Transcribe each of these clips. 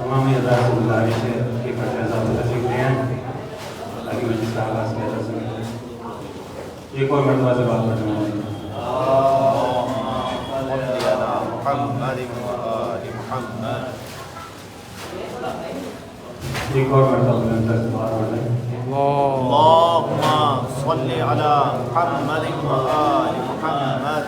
تمام اعزاز سے گزارش ہے کہ پڑھتے صاحب تشریف لے آئیں تاکہ مجلس کا آغاز کیا جا سکے۔ ایک اور مرتبہ سے بات کرنا ہے۔ ایک اور مرتبہ بلندر سے بات کرنا ہے۔ اللهم صل على محمد وآل محمد۔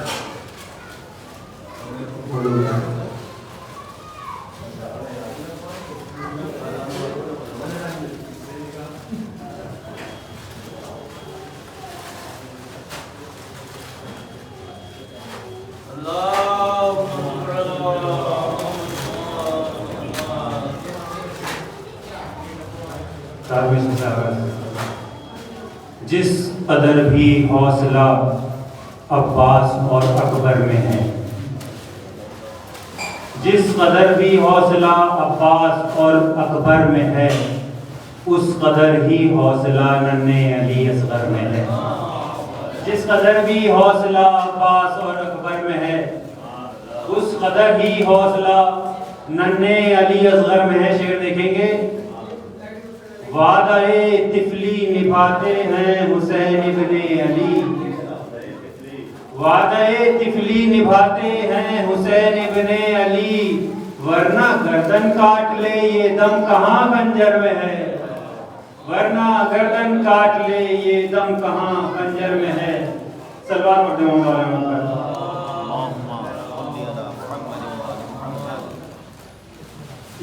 جس قدر بھی حوصلہ عباس اور اکبر میں ہے، جس قدر بھی حوصلہ عباس اور اکبر میں ہے، اس قدر ہی حوصلہ ننھے علی اصغر میں ہے۔ جس قدر بھی حوصلہ عباس اور اکبر میں ہے، اس قدر ہی حوصلہ ننھے علی اصغر میں ہے۔ شعر دیکھیں گے، وعدہ طفلی نبھاتے ہیں حسین ابن علی، وعدہ طفلی نبھاتے ہیں حسین ابن علی، ورنہ گردن کاٹ لے یہ دم کہاں خنجر میں ہے، ورنہ گردن کاٹ لے یہ دم کہاں خنجر میں ہے۔ سلوات پڑھتے ہیں مولانا پر۔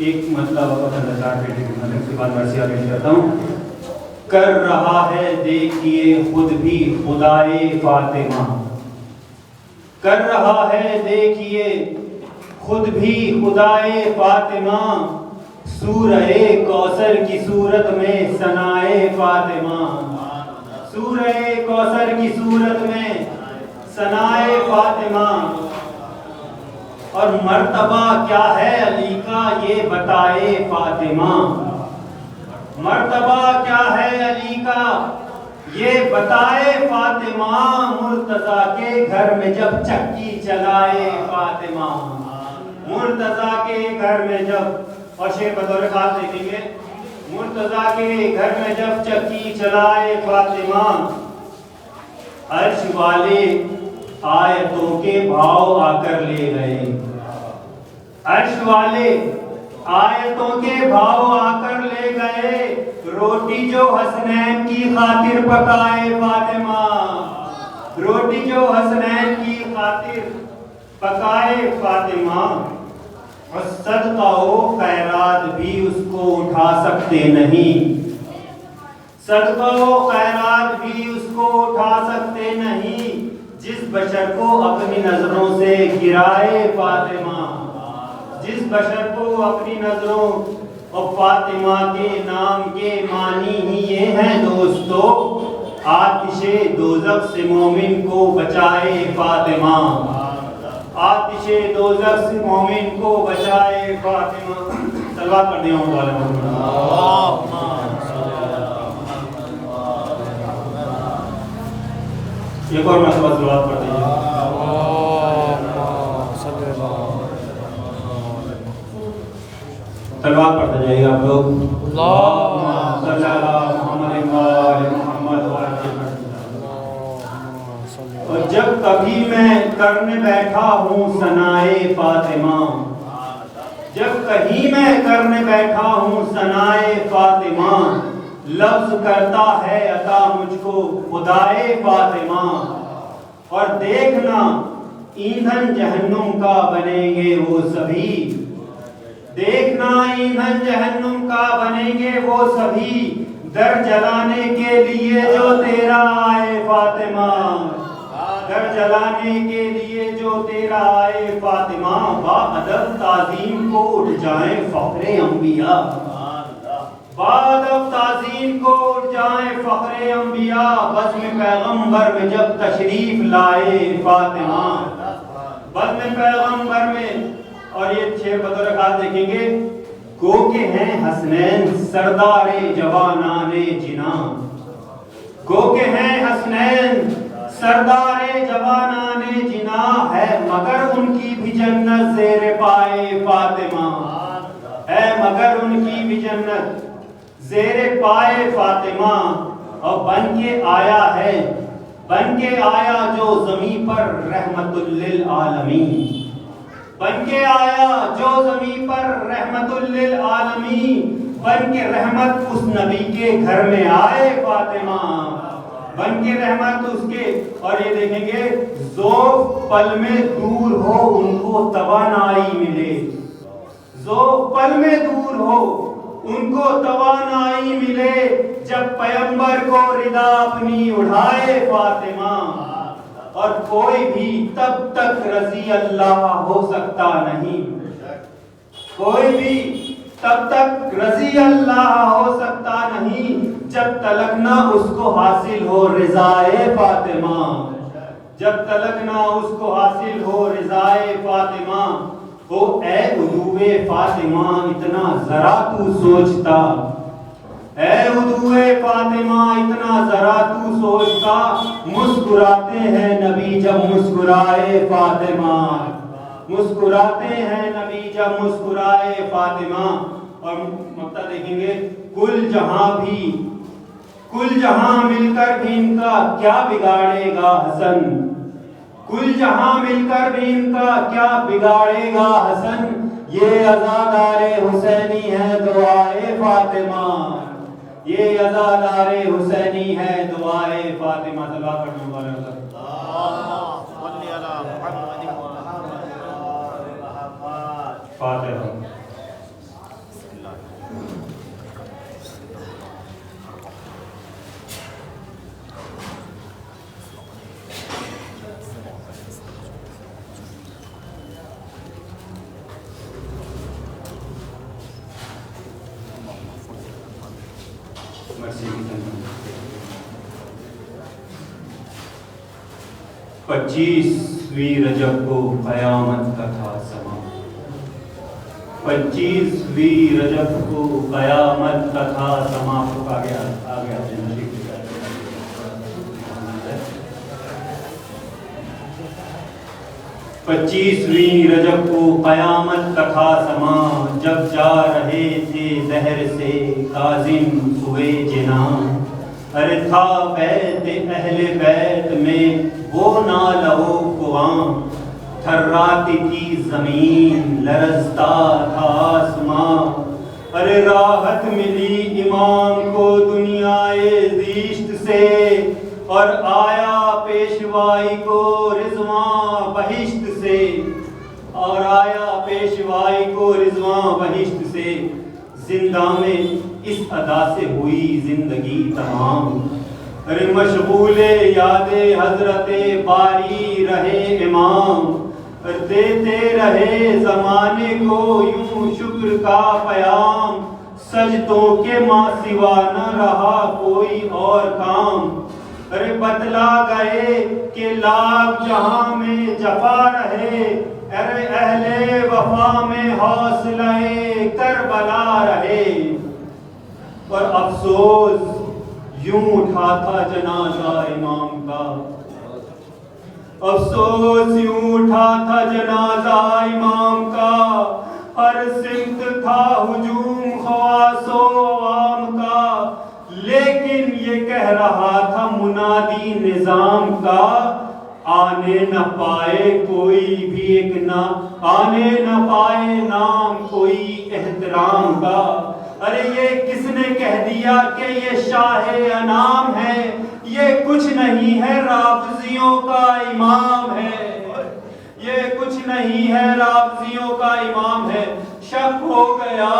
ایک مطلب اس کے بعد مرثیہ پیش کرتا ہوں۔ کر رہا ہے دیکھیے خود بھی خدائے فاطمہ، کر رہا ہے دیکھیے خود بھی خدائے فاطمہ، سورہ کوثر کی صورت میں ثنائے فاطمہ، سورہ کوثر کی صورت میں ثنائے فاطمہ، اور مرتبہ کیا ہے علی کا یہ بتائے فاطمہ، مرتبہ کیا ہے علی کا یہ بتائے فاطمہ، مرتضیٰ کے گھر میں جب چکی چلائے فاطمہ، مرتضیٰ کے گھر میں جب، اور شعر بطور خاص دیکھیں گے، مرتضیٰ کے گھر میں جب چکی چلائے فاطمہ، عرش والے آیتوں کے بھاؤ آ کر لے گئے، عرش والے آیتوں کے بھاؤ آ کر لے گئے، روٹی جو حسنین کی خاطر پکائے فاطمہ، روٹی جو حسنین کی خاطر پکائے فاطمہ، اور صدقہ و خیرات بھی اس کو اٹھا سکتے نہیں، صدقہ و خیرات بھی اس کو اٹھا سکتے نہیں، جس بشر کو اپنی نظروں سے گرائے فاطمہ، جس بشر کو اپنی نظروں، اور فاطمہ کے نام کے معنی ہی یہ ہیں دوستو، آتش دوزخ سے مومن کو بچائے فاطمہ، آتش دوزخ سے مومن کو بچائے فاطمہ۔ صلوات پڑھتے ہیں ایک اور مرتبہ صلوات پڑھتے ہیں۔ صلوات پڑھتے جائیے آپ لوگ۔ اللہم صلی علی محمد وآل محمد اور جب کبھی میں کرنے بیٹھا ہوں ثنائے فاطمہ، جب کہیں میں کرنے بیٹھا ہوں ثنائے فاطمہ، لفظ کرتا ہے عطا مجھ کو خدائے فاطمہ، اور دیکھنا ایندھن جہنم کا بنیں گے وہ سبھی، دیکھنا ایندھن جہنم کا بنیں گے وہ سبھی، در جلانے کے لیے جو تیرا آئے فاطمہ، در جلانے کے لیے جو تیرا آئے فاطمہ، با ادب تعظیم کو اٹھ جائیں فخر انبیاء، با ادب تعظیم کو اٹھ جائیں فخر انبیاء، بزم پیغمبر میں جب تشریف لائے فاطمہ، بزم پیغمبر میں۔ اور یہ شعر بطور خاص دیکھیں گے، گو کہ ہیں حسنین سردار جوانان جناں، گو کہ ہیں حسنین سردار جوانان جناں، ہے مگر ان کی بھی جنت زیر پائے فاطمہ، ہے مگر ان کی بھی جنت زیر پائے فاطمہ، اور بن کے آیا جو زمین پر رحمت للعالمین، بن کے آیا جو زمین پر رحمت للعالمین، بن کے رحمت اس نبی کے گھر میں آئے فاطمہ، بن کے رحمت اس کے. اور یہ دیکھیں گے ذوق پل میں دور ہو ان کو توانائی ملے، ذوق پل میں دور ہو ان کو توانائی ملے، جب پیغمبر کو ردا اپنی اڑھائے فاطمہ. اور کوئی بھی تب تک رضی اللہ ہو سکتا نہیں، کوئی بھی تب تک رضی اللہ ہو سکتا نہیں جب تلک نہ اس کو حاصل ہو رضائے فاطمہ، جب تلک نہ اس کو حاصل ہو رضائے فاطمہ. او اے عدوِ فاطمہ اتنا ذرا تو سوچتا، اے عدوِ فاطمہ اتنا ذرا تو سوچتا، مسکراتے ہیں نبی جب مسکرائے فاطمہ، مسکراتے ہیں نبی جب مسکرائے فاطمہ. اور مقطع دیکھیں گے کل جہاں مل کر بھی ان کا کیا بگاڑے گا حسن، کل جہاں مل کر بھی ان کا کیا بگاڑے گا حسن، یہ عزادار حسینی ہے دعائے فاطمہ، یہ عزادار حسینی ہے دعائے فاطمہ. صلوات پڑھنے والے فاتحہ. پچیسویں رجب کو قیامت کا تھا سما، 25ویں رجب کو قیامت کا تھا سما. آ گیا 25ویں رجب کو قیامت کا تھا سما، جب جا رہے تھے زہر سے کاظم سوئے جناں، ارے تھا بیت اہل بیت میں وہ نالہ و قواں، تھراتی تھی زمین لرزتا تھا آسماں، ارے راحت ملی امام کو دنیائے زیشت سے، اور آیا پیشوائی کو رضواں بہشت سے، اور آیا پیشوائی کو رضواں بہشت سے. زندہ میں اس ادا سے ہوئی زندگی تمام، ارے مشغول یاد حضرت باری رہے امام، دیتے رہے زمانے کو یوں شکر کا پیام، سجدوں کے ماں سوا نہ رہا کوئی اور کام. ارے بتلا گئے کہ لاکھ جہاں میں جفا رہے، ارے اہل وفا میں حوصلہ کربلا رہے. اور افسوس یوں اٹھا تھا جنازہ امام کا، افسوس یوں اٹھا تھا جنازہ امام کا، ہر سمت تھا ہجوم خواص و عوام کا، لیکن یہ کہہ رہا تھا منادی نظام کا، آنے نہ پائے کوئی بھی ایک نہ آنے نہ پائے نام کوئی احترام کا. ارے یہ کس نے کہہ دیا کہ یہ شاہ انام ہے، یہ کچھ نہیں ہے رافضیوں کا امام ہے، یہ کچھ نہیں ہے رافضیوں کا امام ہے. شک ہو گیا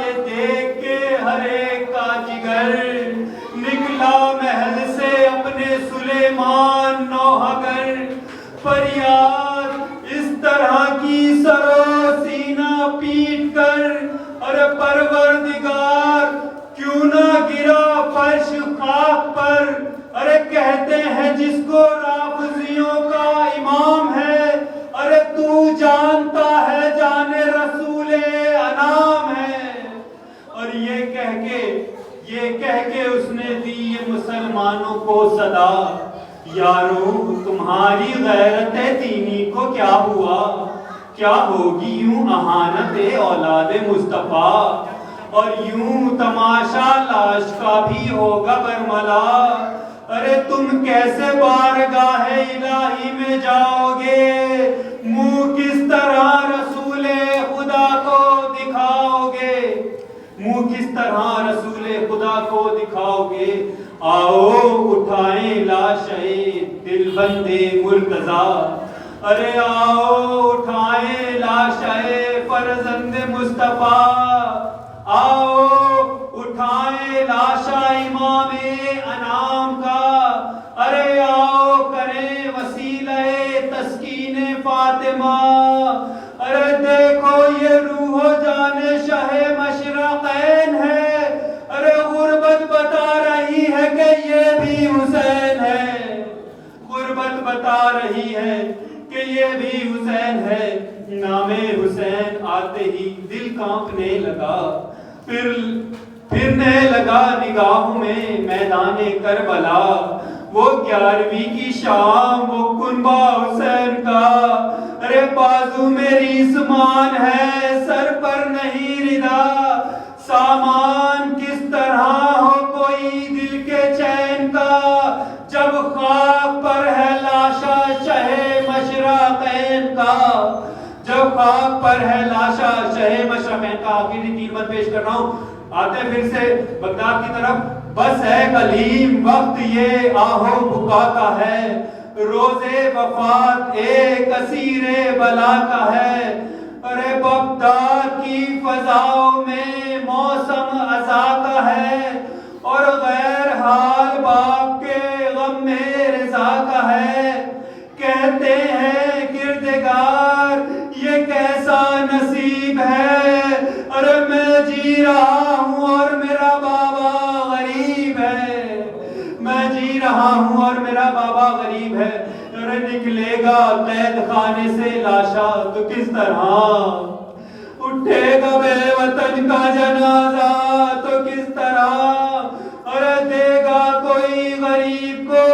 یہ دیکھ کے ہر ایک کا جگر، نکلا محل سے اپنے سلیمان نوحگر، فریاد اس طرح کی سر و سینہ پیٹ کر، ارے پروردگار کیوں نہ گرا فرش خاک پر. ارے کہتے ہیں جس کو رافضیوں کا امام ہے، ارے تو جانتا ہے جانے رسول انام ہے. اور یہ کہہ کے اس نے دی یہ مسلمانوں کو صدا، یارو تمہاری غیرت دینی کو کیا ہوا، کیا ہوگی یوں اہانت اولاد مصطفیٰ، اور یوں تماشا لاش کا بھی ہوگا برملا۔ ارے تم کیسے بارگاہ الہی میں جاؤ گے، منہ کس طرح رسول خدا کو دکھاؤ گے، منہ کس طرح رسول خدا کو دکھاؤ گے۔ آؤ اٹھائیں لاشیں دل بندے مرتضیٰ، ارے آؤ اٹھائیں لاشیں فرزند مصطفیٰ، آؤ اٹھائیں لاشا امام انعام کا، ارے آؤ کریں وسیلہ تسکین فاطمہ۔ ارے دیکھو یہ روح و جان شہ مشرقین ہے، ارے غربت بتا رہی ہے کہ یہ بھی حسین ہے، غربت بتا رہی ہے کہ یہ بھی حسین ہے۔ نام حسین آتے ہی دل کانپنے لگا، پھرنے لگا نگاہوں میں میدان کربلا۔ وہ 11ویں کی شام وہ کنبہ حسین کا، ارے بازو میں ریسمان ہے سر پر نہیں ردا، سامان کس طرح ہو کوئی دل کے چین کا، جب خاک پر ہے لاشا شہ مشرقین کا، جب خاک پر ہے لاشا شہ مشرقین کا۔ آخری 3 بند پیش کر رہا ہوں، آتے پھر سے بغداد کی طرف۔ بس ہے کلیم وقت یہ آہو بکا کا ہے، روزے وفات ایک اسیر بلا کا ہے، ارے بغداد کی فضاؤں میں موسم عزا کا ہے، اور غیر حال باپ کے غم میں رضا کا ہے۔ کہتے ہیں کردگار یہ کیسا نصیب ہے، ارے میں جی رہا ہوں اور میرا بابا غریب ہے، میں جی رہا ہوں اور میرا بابا غریب ہے۔ ارے نکلے گا قید خانے سے لاشا تو کس طرح، اٹھے گا بے وطن کا جنازہ تو کس طرح، ارے دے گا کوئی غریب کو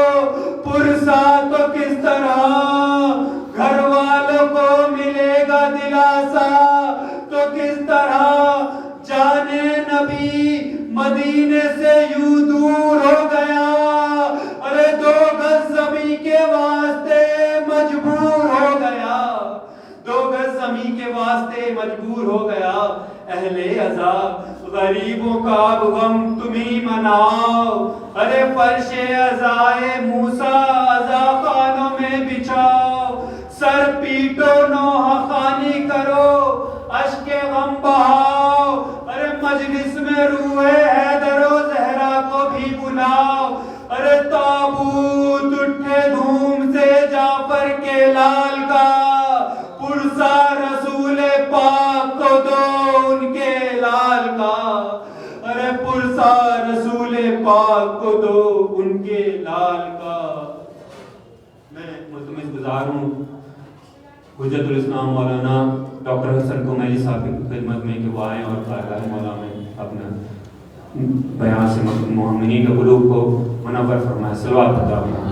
پرسا تو کس طرح، گھر والوں کو ملے گا دلاسا تو کس طرح، جانے نبی مدینے سے یوں دور ہو گیا، ارے 2 گز زمین کے واسطے مجبور ہو گیا، 2 گز زمین کے واسطے مجبور ہو گیا۔ اہل عذاب غریبوں کا اب غم تمہیں مناؤ، ارے فرش عزائے موسیٰ عزا خانوں میں بچھاؤ، سر پیٹو نوحہ خوانی کرو اشک غم بہاؤ، ارے مجلس میں روح حیدر و زہرا کو بھی بلاؤ، ارے تابوت اٹھے دھوم سے جعفر کے لال کا، پرسا رسول پاک کو دو ان کے لال کا، ارے پرسا رسول پاک کو دو ان کے لال کا۔ میں ملتمس گزار ہوں حجت الاسلام مولانا ڈاکٹر حسن کومیلی صاحب کی خدمت میں کہ وہ آئیں اور بارگاہ مولا میں اپنا بیان سے مومنین کے قلوب کو منور فرمائے۔ صلوات پڑھیں۔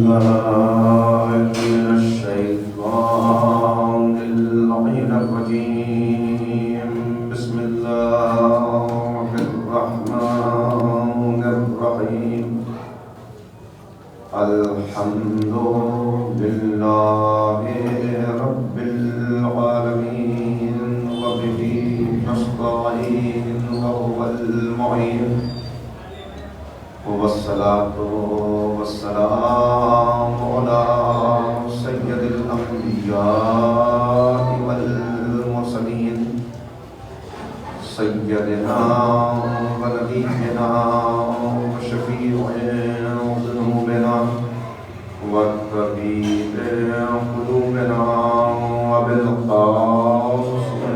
بالله من الشيطان اللعين الرجيم. بسم الله الرحمن الرحيم. الحمد لله رب العالمين وبه نستعين وهو المعين والصلاة والسلام على سيد الأنبياء والمرسلين سيدنا ونبينا وشفيع ذنوبنا وطبيب قلوبنا وبالقاسم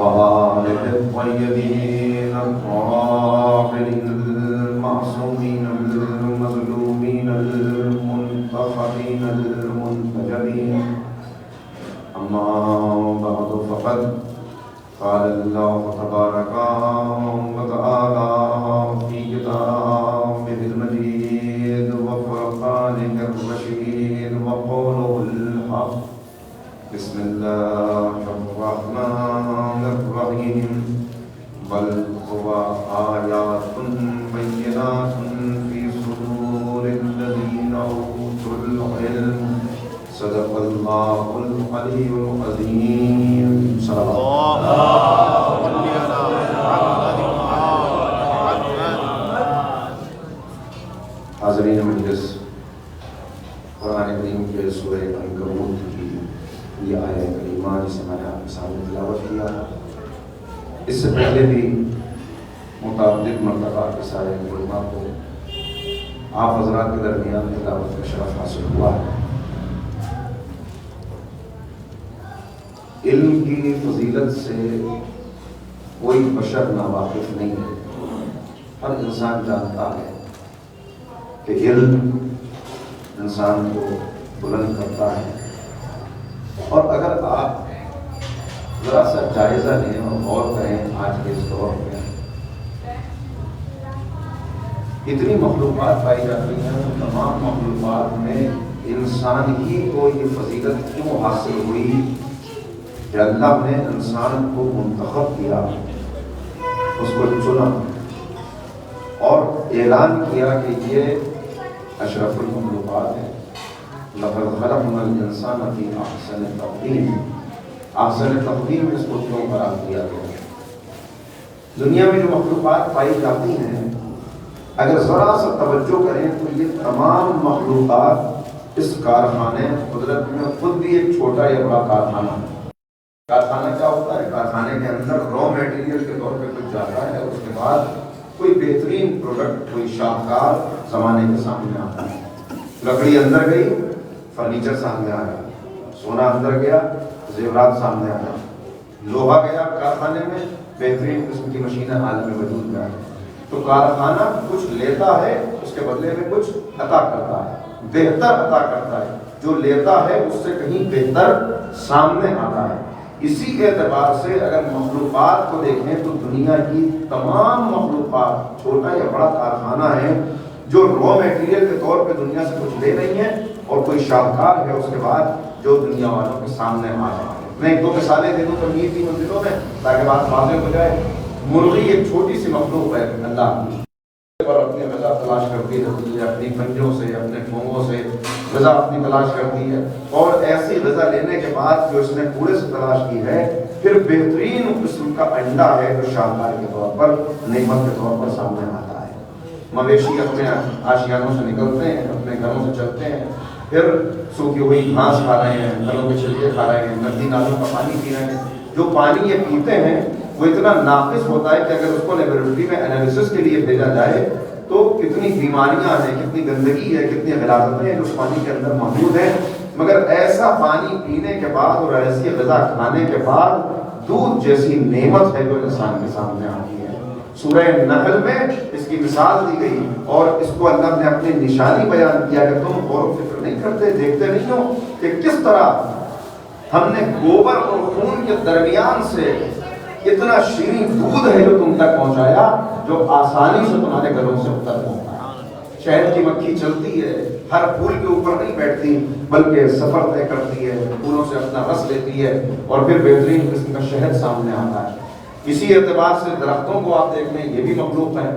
وآله الطيبين الطاهرين المعصومين المظلومين المنتخبين المنتجبين. أما بعد فقد قال الله تبارك وتعالى في كتابه المجيد وفرقانه الرشيد وقوله الحق. بسم الله الرحمن الرحيم. بل هو آيات بينات في صدور الذين أوتوا العلم. صدق الله العلي العظيم. صلى الله حاضرین مجلس، قرآن کریم کے سورہ عنکبوت کی یہ آیت کریمہ جسے میں نے آپ کے سامنے تلاوت کیا، اس سے پہلے بھی متعدد مرتبہ کے سارے کریمہ کو آپ حضرات کے درمیان تلاوت کا شرف حاصل ہوا ہے۔ علم کی فضیلت سے کوئی بشر ناواقف نہیں ہے۔ ہر انسان جانتا ہے کہ علم انسان کو بلند کرتا ہے، اور اگر آپ ذرا سا جائزہ لیں اور غور کریں آج کے اس دور میں اتنی مخلوقات پائی جاتی ہیں، تمام مخلوقات میں انسان ہی کو یہ فضیلت کیوں حاصل ہوئی کہ اللہ نے انسان کو منتخب کیا، اس کو چنا اور اعلان کیا کہ یہ اشرف المخلوقات ہے۔ لقد خلقنا الانسان فی احسن تقویم، احسن تقویم اس کو کیوں قرار دیا گیا؟ دنیا میں جو مخلوقات پائی جاتی ہیں، اگر ذرا سا توجہ کریں تو یہ تمام مخلوقات اس کارخانے قدرت میں خود بھی ایک چھوٹا یا بڑا کارخانہ ہے۔ کارخانہ کیا ہوتا ہے؟ کارخانے کے اندر را میٹیریل کے طور پہ کچھ جاتا ہے، اس کے بعد کوئی بہترین پروڈکٹ، کوئی شاہکار زمانے کے سامنے آتا ہے۔ لکڑی اندر گئی، فرنیچر سامنے آیا، سونا اندر گیا، زیورات سامنے آیا، لوہا گیا کارخانے میں، بہترین قسم کی مشینیں عالم میں وجود میں آئی۔ تو کارخانہ کچھ لیتا ہے، اس کے بدلے میں کچھ عطا کرتا ہے، بہتر عطا کرتا ہے۔ جو لیتا ہے اس سے کہیں بہتر سامنے آتا ہے۔ اسی اعتبار سے اگر مخلوقات کو دیکھیں تو دنیا کی تمام مخلوقات چھوٹا یا بڑا کارخانہ ہے جو را میٹیریل کے طور پہ دنیا سے کچھ لے رہی ہیں، اور کوئی شاہکار ہے اس کے بعد جو دنیا والوں کے سامنے آ رہا ہے۔ میں ایک دو مثالیں دے دوں تمہید کی منزلوں میں تاکہ بات واضح ہو جائے۔ مرغی ایک چھوٹی سی مخلوق ہے اللہ کی، پر اپنی غذا تلاش کرتی رہتی ہے، اپنی پنجوں سے، اپنے ٹھونگوں سے غذا اپنی تلاش کرتی ہے، اور ایسی غذا لینے کے بعد جو اس نے کوڑے سے تلاش کی ہے، پھر بہترین قسم کا انڈا ہے جو شاہکار کے طور پر، نعمت کے طور پر سامنے آتا ہے۔ مویشی اپنے آشیانوں سے نکلتے ہیں، اپنے گھروں سے چلتے ہیں، پھر سوکھی ہوئی گھاس کھا رہے ہیں، پھلوں کے چھلکے کھا رہے ہیں، ندی نالوں کا پانی پی رہے ہیں۔ جو پانی یہ پیتے ہیں وہ اتنا ناقص ہوتا ہے کہ اگر اس کو لیبارٹری میں انالیسس کے لیے بھیجا جائے تو کتنی بیماریاں ہیں، کتنی گندگی ہے، کتنی غلاظتیں ہیں جو اس پانی کے اندر موجود ہیں۔ مگر ایسا پانی پینے کے بعد اور ایسی غذا کھانے کے بعد دودھ جیسی نعمت ہے جو انسان کے سامنے آتی ہے۔ سورہ نحل میں اس کی مثال دی گئی، اور اس کو اللہ نے اپنی نشانی بیان کیا کہ تم غور و فکر نہیں کرتے، دیکھتے نہیں ہو کہ کس طرح ہم نے گوبر اور خون کے درمیان سے اتنا شیریں دودھ ہے جو تم تک پہنچایا جو آسانی سے تمہارے گھروں سے اتر پہنچا۔ شہد کی مکھی چلتی ہے، ہر پھول کے اوپر نہیں بیٹھتی بلکہ سفر طے کرتی ہے، پھولوں سے اپنا رس لیتی ہے اور پھر بہترین قسم کا شہد سامنے آتا ہے۔ اسی اعتبار سے درختوں کو آپ دیکھ لیں، یہ بھی مخلوق ہے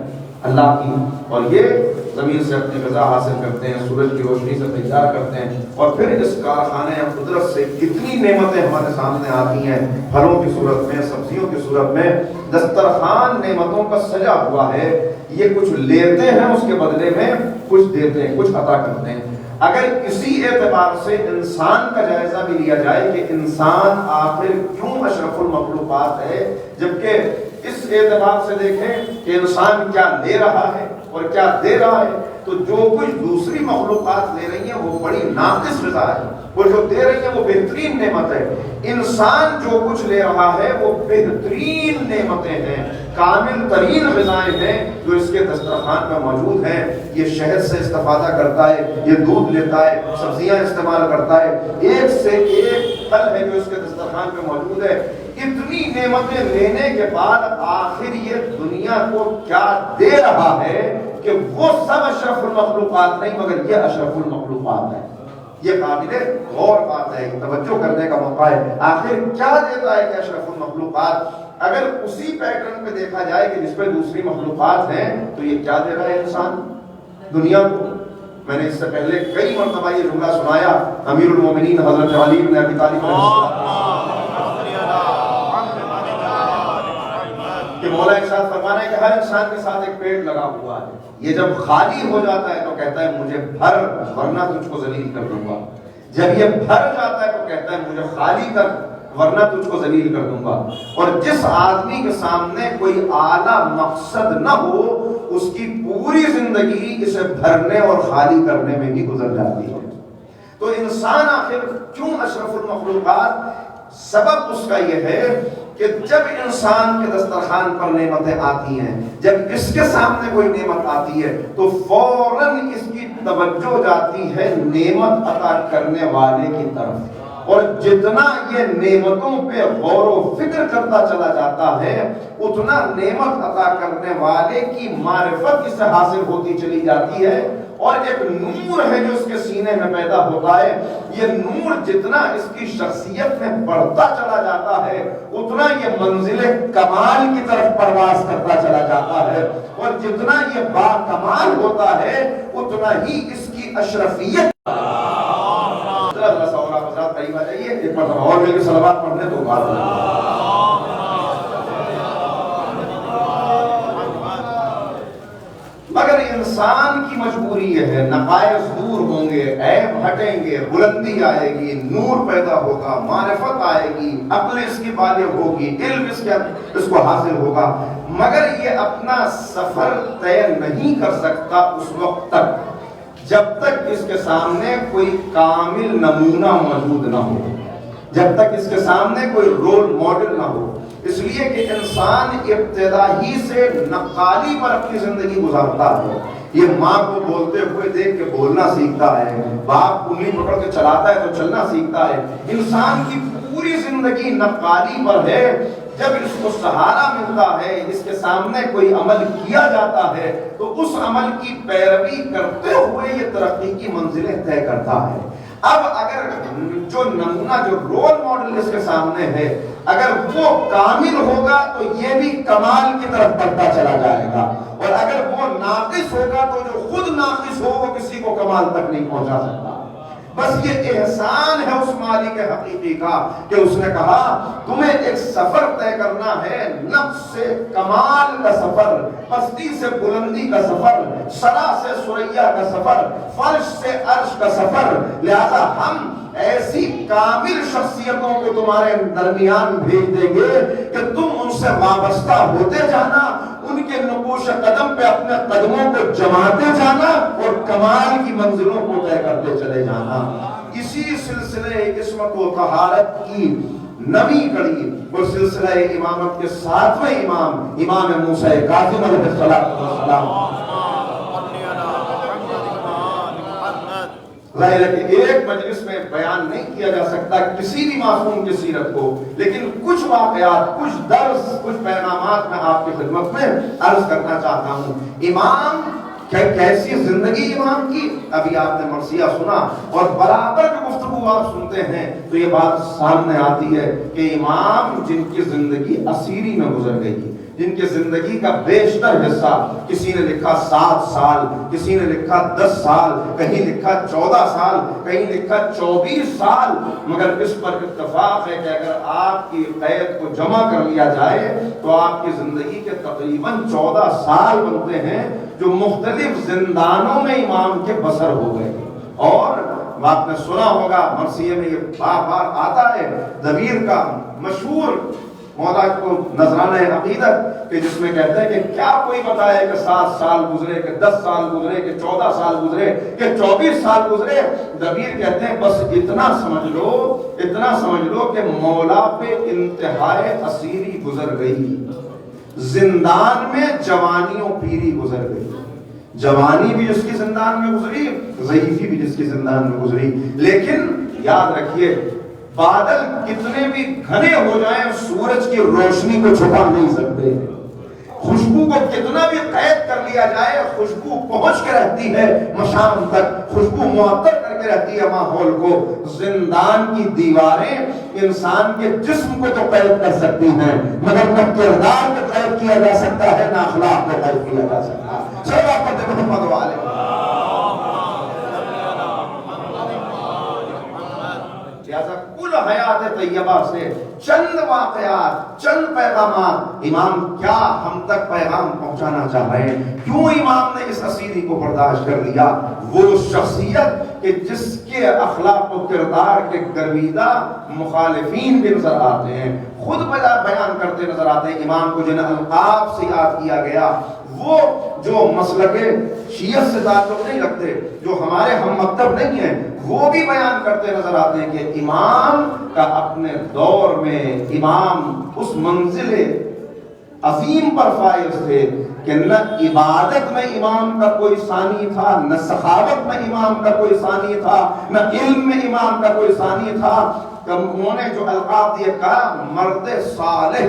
اللہ کی، اور یہ زمین سے اپنی غذا حاصل کرتے ہیں، سورج کی روشنی سے تیار کرتے ہیں، اور پھر اس کارخانے قدرت سے کتنی نعمتیں ہمارے سامنے آتی ہیں، پھلوں کی صورت میں، سبزیوں کی صورت میں۔ دسترخوان نعمتوں کا سجا ہوا ہے، یہ کچھ لیتے ہیں اس کے بدلے میں کچھ دیتے ہیں، کچھ عطا کرتے ہیں۔ اگر اسی اعتبار سے انسان کا جائزہ بھی لیا جائے کہ انسان آخر کیوں اشرف المخلوقات ہے، جبکہ اس اعتبار سے دیکھیں کہ انسان کیا لے رہا ہے اور کیا دے رہا ہے، تو جو کچھ دوسری مخلوقات لے رہی ہیں وہ بڑی ناقص غذا ہے، اور جو دے رہی ہیں وہ بہترین نعمت ہے۔ انسان جو کچھ لے رہا ہے وہ بہترین نعمتیں ہیں، کامل ترین غذائیں ہیں جو اس کے دسترخوان پر موجود ہیں۔ یہ شہد سے استفادہ کرتا ہے، یہ دودھ لیتا ہے، سبزیاں استعمال کرتا ہے، ایک سے ایک پھل ہے جو اس کے دسترخوان پہ موجود ہے۔ اتنی نعمتیں لینے کے بعد آخر یہ دنیا کو کیا دے رہا ہے کہ وہ سب اشرف المخلوقات نہیں مگر یہ اشرف المخلوقات ہے۔ یہ قابل غور بات ہے، توجہ کرنے کا موقع ہے۔ آخر کیا دیتا ہے کہ اشرف المخلوقات؟ اگر اسی پیٹرن پہ دیکھا جائے کہ جس پہ دوسری مخلوقات ہیں تو یہ کیا دے رہا ہے انسان دنیا کو؟ میں نے اس سے پہلے کئی مرتبہ یہ جملہ سنایا، امیر المومنین حضرت علی بن ابی طالب کہ مولا ارشاد فرمانا ہے کہ ہر انسان کے ساتھ ایک پیٹ لگا ہوا ہے، یہ جب خالی ہو جاتا ہے تو کہتا ہے مجھے بھر ورنہ تجھ کو ذلیل کر دوں گا، جب یہ بھر جاتا ہے تو کہتا ہے مجھے خالی کر ورنہ تجھ کو ذلیل کر دوں گا۔ اور جس آدمی کے سامنے کوئی اعلیٰ مقصد نہ ہو اس کی پوری زندگی اسے بھرنے اور خالی کرنے میں ہی گزر جاتی ہے۔ تو انسان آخر کیوں اشرف المخلوقات؟ سبب اس کا یہ ہے کہ جب انسان کے دسترخوان پر نعمتیں آتی ہیں، جب اس کے سامنے کوئی نعمت آتی ہے تو فوراً اس کی توجہ جاتی ہے نعمت عطا کرنے والے کی طرف، اور جتنا یہ نعمتوں پہ غور و فکر کرتا چلا جاتا ہے اتنا نعمت عطا کرنے والے کی معرفت اس سے حاصل ہوتی چلی جاتی ہے، اور ایک نور ہے جو اس کے سینے میں پیدا ہوتا ہے۔ یہ نور جتنا اس کی شخصیت میں بڑھتا چلا جاتا ہے اتنا یہ منزل کمال کی طرف پرواز کرتا چلا جاتا ہے، اور جتنا یہ با کمال ہوتا ہے اتنا ہی اس کی اشرفیت۔ قریب آ جائیے، ایک مرتبہ اور مل کے صلوات پڑھنے تو بات مگر انسان کی مجبوری یہ ہے، نقائص دور ہوں گے، عیب ہٹیں گے، بلندی آئے گی، نور پیدا ہوگا، معرفت آئے گی، عقل اس کی بالغ ہوگی، علم اس کو حاصل ہوگا، مگر یہ اپنا سفر طے نہیں کر سکتا اس وقت تک جب تک اس کے سامنے کوئی کامل نمونہ موجود نہ ہو، جب تک اس کے سامنے کوئی رول ماڈل نہ ہو۔ اس لیے کہ انسان ابتدا ہی سے نقالی پر اپنی زندگی گزارتا ہے، یہ ماں کو بولتے ہوئے دیکھ کے بولنا سیکھتا ہے، باپ انگلی پکڑ کے چلاتا ہے تو چلنا سیکھتا ہے۔ انسان کی پوری زندگی نقالی پر ہے۔ جب اس کو سہارا ملتا ہے، اس کے سامنے کوئی عمل کیا جاتا ہے تو اس عمل کی پیروی کرتے ہوئے یہ ترقی کی منزلیں طے کرتا ہے۔ اب اگر جو نمونہ، جو رول ماڈل اس کے سامنے ہے، اگر وہ کامل ہوگا تو یہ بھی کمال کی طرف بڑھتا چلا جائے گا، اور اگر وہ ناقص ہوگا تو جو خود ناقص ہو وہ کسی کو کمال تک نہیں پہنچا سکتا۔ بس یہ احسان ہے اس مالک حقیقی کا کہ اس نے کہا تمہیں ایک سفر طے کرنا ہے، نفس سے کمال کا سفر، پستی سے بلندی کا سفر، سرا سے ثریا کا سفر، فرش سے عرش کا سفر۔ لہذا ہم ایسی کامل شخصیتوں کو تمہارے درمیان بھیج دیں گے کہ تم ان سے وابستہ ہوتے جانا، ان کے نقوش قدم پہ اپنے قدموں کو جماتے جانا اور کمال کی منزلوں کو طے کرتے چلے جانا۔ اسی سلسلے عصمت و طہارت کی نویں کڑی اور سلسلہ امامت کے 7ویں امام موسیٰ کاظم علیہ السلام ظاہر ہے کہ ایک مجلس میں بیان نہیں کیا جا سکتا کسی بھی معصوم کی سیرت کو، لیکن کچھ واقعات، کچھ درس، کچھ پیغامات میں آپ کی خدمت میں عرض کرنا چاہتا ہوں۔ امام کیسی زندگی امام کی، ابھی آپ نے مرثیہ سنا، اور برابر جو گفتگو آپ سنتے ہیں تو یہ بات سامنے آتی ہے کہ امام جن کی زندگی اسیری میں گزر گئی، جن کی زندگی کا بیشتر حصہ، کسی نے لکھا 7 سال، کسی نے لکھا 10 سال، کہیں لکھا 14 سال، کہیں لکھا 24 سال، مگر اس پر اتفاق ہے کہ اگر آپ کی قید کو جمع کر لیا جائے تو آپ کی زندگی کے تقریباً 14 سال بنتے ہیں جو مختلف زندانوں میں امام کے بسر ہو گئے۔ اور آپ نے سنا ہوگا مرثیے میں یہ بار بار آتا ہے، دبیر کا مشہور مولا کو نذرانہ عقیدت کہ جس میں کہتے ہیں کہ کیا کوئی بتائے کہ 7 سال گزرے، کہ 10 سال گزرے، کہ 14 سال گزرے، کہ 24 سال گزرے۔ دبیر کہتے ہیں بس اتنا سمجھ لو کہ مولا پہ انتہائے اسیری گزر گئی، زندان میں جوانی و پیری گزر گئی، جوانی بھی جس کی زندان میں گزری، ضعیفی بھی جس کی زندان میں گزری۔ لیکن یاد رکھیے بادل کتنے بھی گھنے ہو جائیں سورج کی روشنی کو چھپا نہیں سکتے، خوشبو کو کتنا بھی قید کر لیا جائے خوشبو پہنچ کے رہتی ہے مشام تک، خوشبو معطر کر کے رہتی ہے ماحول کو۔ زندان کی دیواریں انسان کے جسم کو تو قید کر سکتی ہیں مگر نہ کردار کو قید کیا جا سکتا ہے، نہ اخلاق کو قید کیا جا سکتا ہے۔ صلوات پڑھتے محمد والے۔ لہذا کل حیات طیبہ سے چند واقعات، چند پیغامات، امام کیا ہم تک پیغام پہنچانا چاہ رہے ہیں، کیوں امام نے اس اسیری کو برداشت کر لیا؟ وہ شخصیت کہ جس کے اخلاق و کردار کے گرویدہ مخالفین بھی نظر آتے ہیں، خود بیان کرتے نظر آتے ہیں۔ امام کو جن القاب سے یاد کیا گیا وہ جو مسلک شیعت سے تعلق نہیں رکھتے، جو ہمارے ہم مکتب نہیں ہیں، وہ بھی بیان کرتے نظر آتے ہیں کہ امام کا اپنے دور میں امام اس منزل عظیم پر فائز تھے کہ نہ عبادت میں امام کا کوئی ثانی تھا، نہ سخاوت میں امام کا کوئی ثانی تھا، نہ علم میں امام کا کوئی ثانی تھا۔ کہ انہوں نے جو القاب دیے کہا مرد صالح،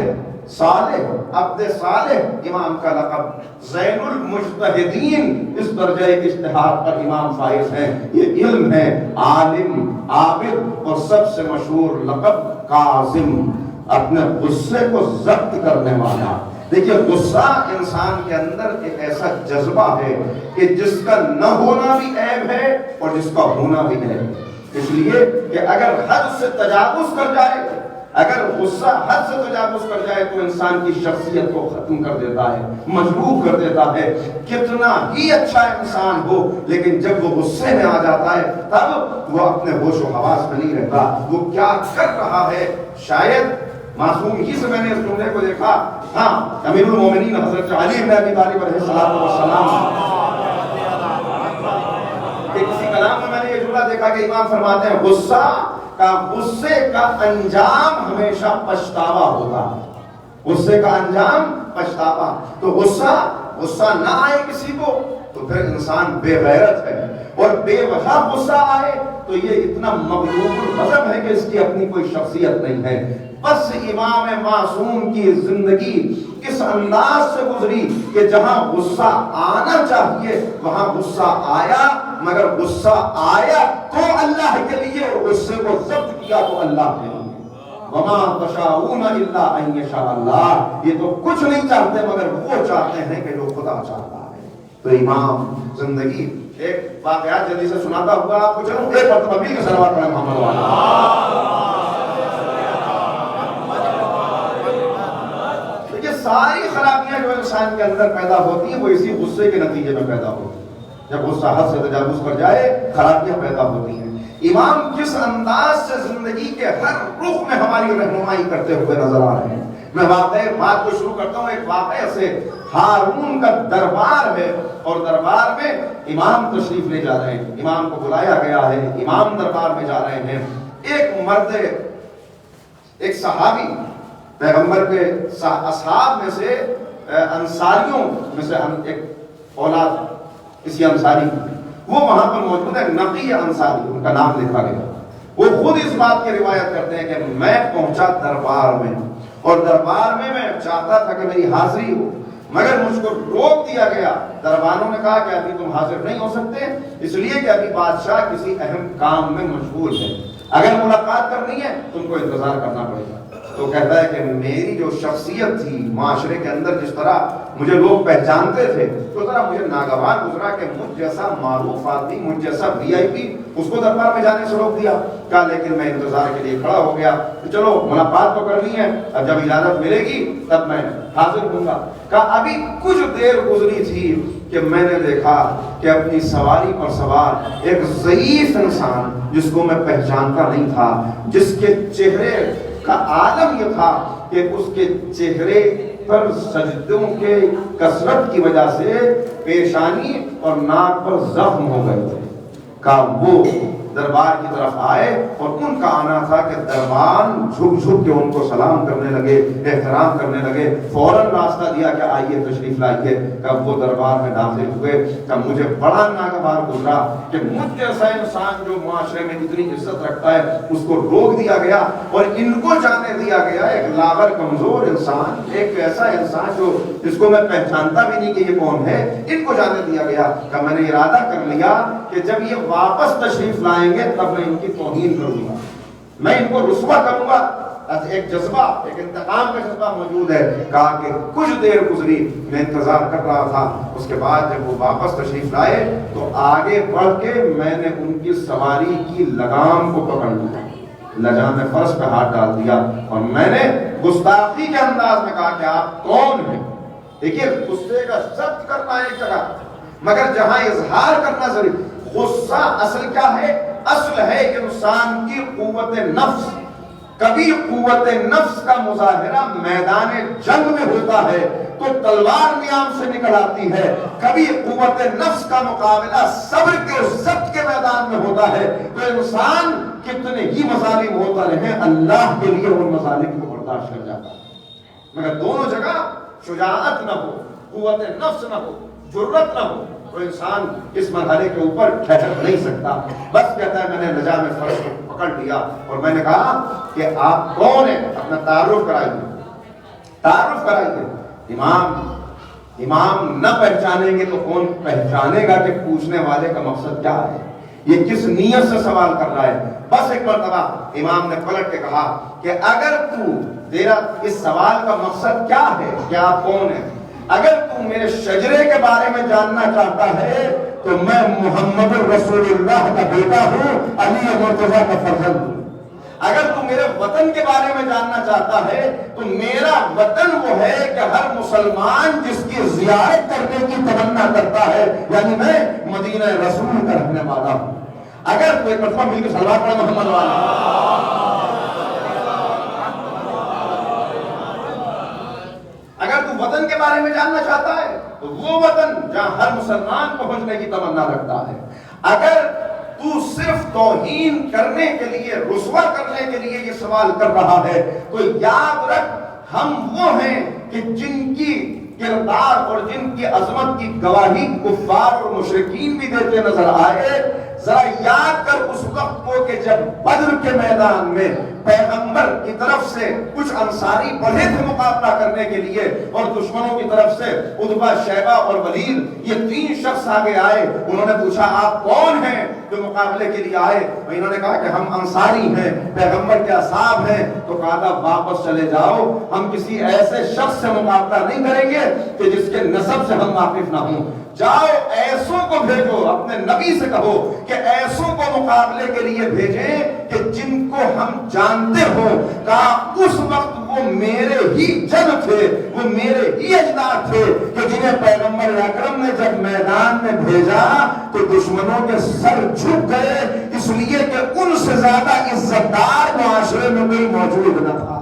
عبد صالح امام کا لقب، زین المجتہدین اس درجہ اجتہاد پر امام فائز ہیں۔ یہ علم ہے، عالم، عابد، اور سب سے مشہور لقب کاظم، اپنے غصے کو ضبط کرنے والا۔ دیکھیے غصہ انسان کے اندر ایک ایسا جذبہ ہے کہ جس کا نہ ہونا بھی عیب ہے اور جس کا ہونا بھی ہے، اس لیے کہ اگر حد سے تجاوز کر جائے، اگر غصہ حد سے تجاوز کر جائے تو انسان کی شخصیت کو ختم کر دیتا ہے، مجروح کر دیتا ہے۔ کتنا ہی اچھا انسان ہو لیکن جب وہ غصے میں آ جاتا ہے تب وہ اپنے ہوش و حواس میں نہیں رہتا، وہ کیا کر رہا ہے۔ شاید معصوم ہی سے میں نے اس جملے کو دیکھا، ہاں امیر المومنین حضرت علی بن ابی طالب علیہ السلام کہ کسی کلام میں نے یہ جملہ دیکھا کہ امام فرماتے ہیں غصے کا انجام ہمیشہ پچھتاوا ہوتا ہے، غصے کا انجام پچھتاوا۔ تو غصہ نہ آئے کسی کو تو پھر انسان بے غیرت ہے، اور بے وجہ غصہ آئے تو یہ اتنا مغلوب الغضب ہے کہ اس کی اپنی کوئی شخصیت نہیں ہے۔ بس امام معصوم کی زندگی اس انداز سے گزری کہ جہاں غصہ آنا چاہیے وہاں غصہ آیا، مگر غصہ آیا تو اللہ کے لیے، اور غصے کو ضبط کیا تو اللہ کے لیے۔ وما تشاءون الا ان یشاء اللہ، یہ تو کچھ نہیں چاہتے مگر وہ چاہتے ہیں کہ جو خدا چاہتا ہے۔ تو امام زندگی ایک واقعات جلدی سے سناتا ہوا آپ کو چلوں، ایک مرتبہ مل کے صلوات پڑھیں محمد والا۔ ساری خرابیاں جو انسان کے اندر پیدا ہوتی ہیں وہ اسی غصے کے نتیجے میں پیدا ہوتی ہیں۔ جب غصہ حد سے تجاوز کر جائے خرابیاں پیدا ہوتی ہیں۔ امام کس انداز سے زندگی کے ہر رخ میں ہماری رہنمائی کرتے ہوئے نظر آ رہے ہیں۔ میں بات کو شروع کرتا ہوں ایک واقعے سے۔ ہارون کا دربار ہے اور دربار میں امام تشریف لے جا رہے ہیں، امام کو بلایا گیا ہے، امام دربار میں جا رہے ہیں۔ ایک مرد، ایک صحابی، پیغمبر کے اصحاب میں سے انصاریوں میں سے ایک اولاد کسی انصاری، وہ وہاں پر موجود ہے، نقی انصاری ان کا نام لکھا گیا. وہ خود اس بات کی روایت کرتے ہیں کہ میں پہنچا دربار میں، اور دربار میں چاہتا تھا کہ میری حاضری ہو، مگر مجھ کو روک دیا گیا. درباروں نے کہا کہ ابھی تم حاضر نہیں ہو سکتے، اس لیے کہ ابھی بادشاہ کسی اہم کام میں مشغول ہے، اگر ملاقات کرنی ہے تم کو انتظار کرنا پڑے گا. تو کہتا ہے کہ میری جو شخصیت تھی معاشرے کے اندر، جس طرح مجھے لوگ پہچانتے تھے، تو ذرا مجھے ناگوار گزرا کہ مجھ جیسا معروف آدمی، مجھ جیسا VIP، اس کو دربار میں جانے سے روک دیا. کہا لیکن میں انتظار کے لیے کھڑا ہو گیا کہ چلو ملاقات تو کرنی ہے، اب جب اجازت ملے گی تب میں حاضر ہوں گا. کہا ابھی کچھ دیر گزری تھی کہ میں نے دیکھا کہ اپنی سواری پر سوار ایک ضعیف انسان، جس کو میں پہچانتا نہیں تھا، جس کے چہرے کا عالم یہ تھا کہ اس کے چہرے پر سجدوں کے کثرت کی وجہ سے پیشانی اور ناک پر زخم ہو گئے تھے. کہ وہ دربار کی طرف آئے اور ان کا آنا تھا کہ دربان جھک جھک کے ان کو سلام کرنے لگے، احترام کرنے لگے. فوراً راستہ دیا کہ آئیے تشریف لائیے. کب وہ دربار میں داخل ہوئے کہ مجھے بڑا ناگوار گزرا کہ مجھ جیسا انسان جو معاشرے میں اتنی عزت رکھتا ہے اس کو روک دیا گیا، اور ان کو جانے دیا گیا ایک لاغر کمزور انسان، ایک ایسا انسان جو جس کو میں پہچانتا بھی نہیں کہ یہ کون ہے، ان کو جانے دیا گیا. کہ میں نے ارادہ کر لیا کہ جب یہ واپس تشریف لائیں گے تب میں ان کی توہین کروں گا، میں ان کو رسوا کروں گا. ایک جذبہ، ایک انتقام کا جذبہ موجود ہے. کہا کہ کچھ دیر گزری، میں انتظار کر رہا تھا. اس کے بعد جب وہ واپس تشریف لائے تو آگے بڑھ کے میں نے ان کی سواری کی لگام کو پکڑ لیا، لجام فرس پہ ہاتھ ڈال دیا، اور میں نے گستاخی کے انداز میں کہا کہ آپ کون ہیں. دیکھیے غصے کا ضبط کرنا ایک جگہ، مگر جہاں اظہار کرنا ضروری. غصہ اصل کیا ہے؟ اصل ہے کہ انسان کی قوت نفس. کبھی قوت نفس کا مظاہرہ میدان جنگ میں ہوتا ہے تو تلوار نیام سے نکل آتی ہے، کبھی قوت نفس کا مقابلہ صبر کے ضبط کے میدان میں ہوتا ہے. تو انسان کتنے ہی مظالم ہوتا رہے، اللہ کے لیے ان مظالم کو برداشت کر جاتا ہے. مگر دونوں جگہ شجاعت نہ ہو، قوت نفس نہ ہو، جرأت نہ ہو، تو انسان اس مرحلے کے اوپر ٹھہر نہیں سکتا. بس کہتا ہے میں نے لجام فرس کو پکڑ لیا اور میں نے کہا کہ آپ کون ہیں، اپنا تعارف کرائیے، تعارف کرائیے. امام نہ پہچانیں گے تو کون پہچانے گا کہ پوچھنے والے کا مقصد کیا ہے، یہ کس نیت سے سوال کر رہا ہے. بس ایک مرتبہ امام نے پلٹ کے کہا کہ اگر تیرا اس سوال کا مقصد کیا ہے کہ آپ کون ہیں، اگر تو میرے شجرے کے بارے میں جاننا چاہتا ہے تو میں محمد رسول اللہ کا بیٹا ہوں، علی مرتضیٰ کا فرزند ہوں. اگر تو میرے وطن کے بارے میں جاننا چاہتا ہے تو میرا وطن وہ ہے کہ ہر مسلمان جس کی زیارت کرنے کی تمنا کرتا ہے، یعنی میں مدینہ رسول کا رہنے والا ہوں. اگر تو ایک مرتبہ مل کے صلوات پڑھے محمد والا، اگر تو وطن کے بارے میں جاننا چاہتا ہے تو وہ وطن جہاں ہر مسلمان پہنچنے کی تمنا رکھتا ہے. اگر تو صرف توہین کرنے کے لیے، رسوا کرنے کے لیے یہ سوال کر رہا ہے تو یاد رکھ ہم وہ ہیں کہ جن کی کردار اور جن کی عظمت کی گواہی کفار اور مشرکین بھی دیتے نظر آئے. ذرا یاد کر اس وقت کو کہ جب بدر کے میدان میں پیغمبر کی طرف سے کچھ انصاری بڑھے تھے مقابلہ کرنے کے لیے، اور دشمنوں کی طرف سے عتبہ، شیبہ اور ولید، یہ 3 شخص آگے آئے. انہوں نے پوچھا آپ کون ہیں جو مقابلے کے لیے آئے؟ انہوں نے کہا کہ ہم انصاری ہیں، پیغمبر کے اصحاب ہیں. تو کہا تھا واپس چلے جاؤ، ہم کسی ایسے شخص سے مقابلہ نہیں کریں گے کہ جس کے نسب سے ہم واقف نہ ہوں. جاؤ ایسوں کو بھیجو، اپنے نبی سے کہو کہ ایسوں کو مقابلے کے لیے بھیجیں کہ جن کو ہم جانتے ہو. کہا اس وقت وہ میرے ہی جد تھے، وہ میرے ہی اجداد تھے کہ جنہیں پیغمبر اکرم نے جب میدان میں بھیجا تو دشمنوں کے سر جھک گئے، اس لیے کہ ان سے زیادہ عزت دار معاشرے میں کوئی موجود نہ تھا.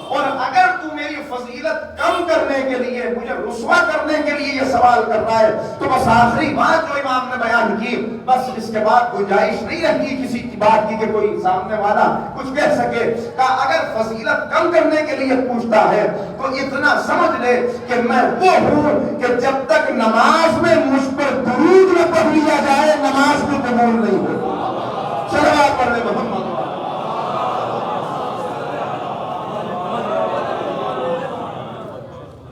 اور اگر تم میری فضیلت کم کرنے کے لیے، مجھے رسوا کرنے کے لیے یہ سوال کر رہا ہے، تو بس آخری بات جو امام نے بیان کی، بس اس کے بعد گنجائش نہیں رہتی کسی کی بات کی کہ کوئی سامنے والا کچھ کہہ سکے. کہ اگر فضیلت کم کرنے کے لیے پوچھتا ہے تو اتنا سمجھ لے کہ میں وہ ہوں کہ جب تک نماز میں مجھ پر درود نہ پڑھ لیا جائے نماز میں قبول نہیں ہوگی. صلوات پڑھ لے محمد.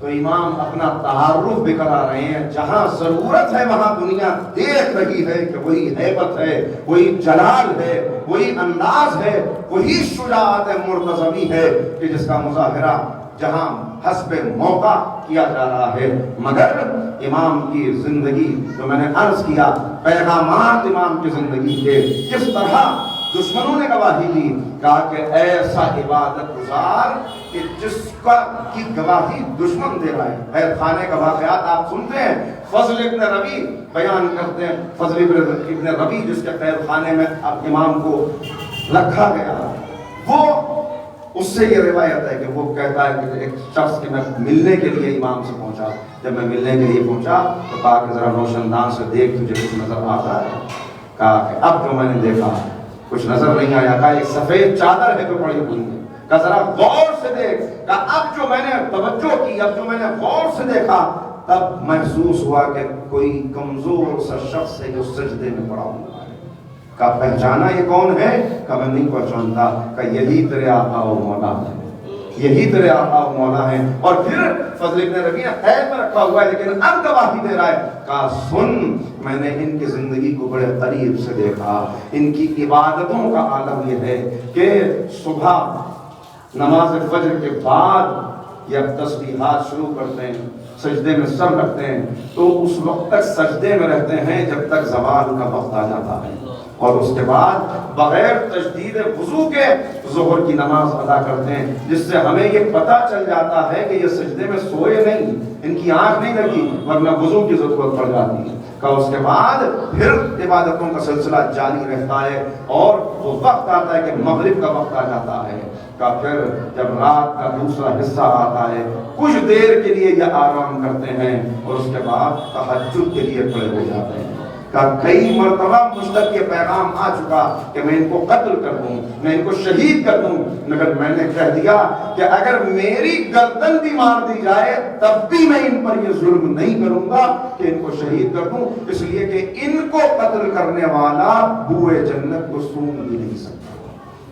تو امام اپنا تعارف بھی کرا رہے ہیں، جہاں ضرورت ہے وہاں دنیا دیکھ رہی ہے کہ وہی ہیبت ہے، وہی جلال ہے، وہی انداز ہے، وہی شجاعت مرتضوی ہے کہ جس کا مظاہرہ جہاں حسب موقع کیا جا رہا ہے. مگر امام کی زندگی جو میں نے عرض کیا، پیغامات امام کی زندگی کے کس طرح دشمنوں نے گواہی دی. کہا کہ ایسا عبادت گزار کہ جس کی گواہی دشمن دے رہا ہے. خیر خانے کا واقعات آپ سنتے ہیں، فضل ابن ربی بیان کرتے ہیں. فضل ابن ربی جس کے قید خانے میں اب امام کو رکھا گیا، وہ اس سے یہ روایت ہے کہ وہ کہتا ہے کہ ایک شخص کے میں ملنے کے لیے امام سے پہنچا. جب میں ملنے کے لیے پہنچا تو کہا کہ ذرا روشن دان سے دیکھ تجھے کچھ نظر آتا ہے. کہا کہ اب جو میں نے دیکھا کچھ نظر نہیں آیا. کہا ایک سفید چادر ہے جو پڑی ہوئی ہے. کہا ذرا غور سے دیکھ. کہا اب جو میں نے توجہ کی، اب جو میں نے غور سے دیکھا، تب محسوس ہوا کہ کوئی کمزور سا شخص ہے جو سجدے میں پڑا ہوا ہے. کہا پہچانا یہ کون ہے؟ کہا میں نہیں پہچانتا. کہا یہی تیرے آقا و مولا ہے، یہی تیرے آقا و مولا ہے. اور پھر فضل ابن ربی نے قید میں رکھا ہوا ہے لیکن اب گواہی دے رہا ہے. کہا سن، میں نے ان کی زندگی کو بڑے قریب سے دیکھا. ان کی عبادتوں کا عالم یہ ہے کہ صبح نماز فجر کے بعد یہ تسبیحات شروع کرتے ہیں، سجدے میں سر رکھتے ہیں تو اس وقت تک سجدے میں رہتے ہیں جب تک زوال کا وقت آ جاتا ہے، اور اس کے بعد بغیر تجدید وضو کے ظہر کی نماز ادا کرتے ہیں، جس سے ہمیں یہ پتہ چل جاتا ہے کہ یہ سجدے میں سوئے نہیں، ان کی آنکھ نہیں لگی، ورنہ وضو کی ضرورت پڑ جاتی ہے. کہ اس کے بعد پھر عبادتوں کا سلسلہ جاری رہتا ہے اور وہ وقت آتا ہے کہ مغرب کا وقت آ جاتا ہے. کہ پھر جب رات کا دوسرا حصہ آتا ہے کچھ دیر کے لیے یہ آرام کرتے ہیں اور اس کے بعد تہجد کے لیے کھڑے ہو جاتے ہیں. کہ کئی مرتبہ مجھ تک یہ پیغام آ چکا کہ میں ان کو قتل کر دوں، میں ان کو شہید کر دوں، مگر میں نے کہہ دیا کہ اگر میری گردن بھی مار دی جائے تب بھی میں ان پر یہ ظلم نہیں کروں گا کہ ان کو شہید کر دوں، اس لیے کہ ان کو قتل کرنے والا بوئے جنت کو سونگھ بھی نہیں سکتا.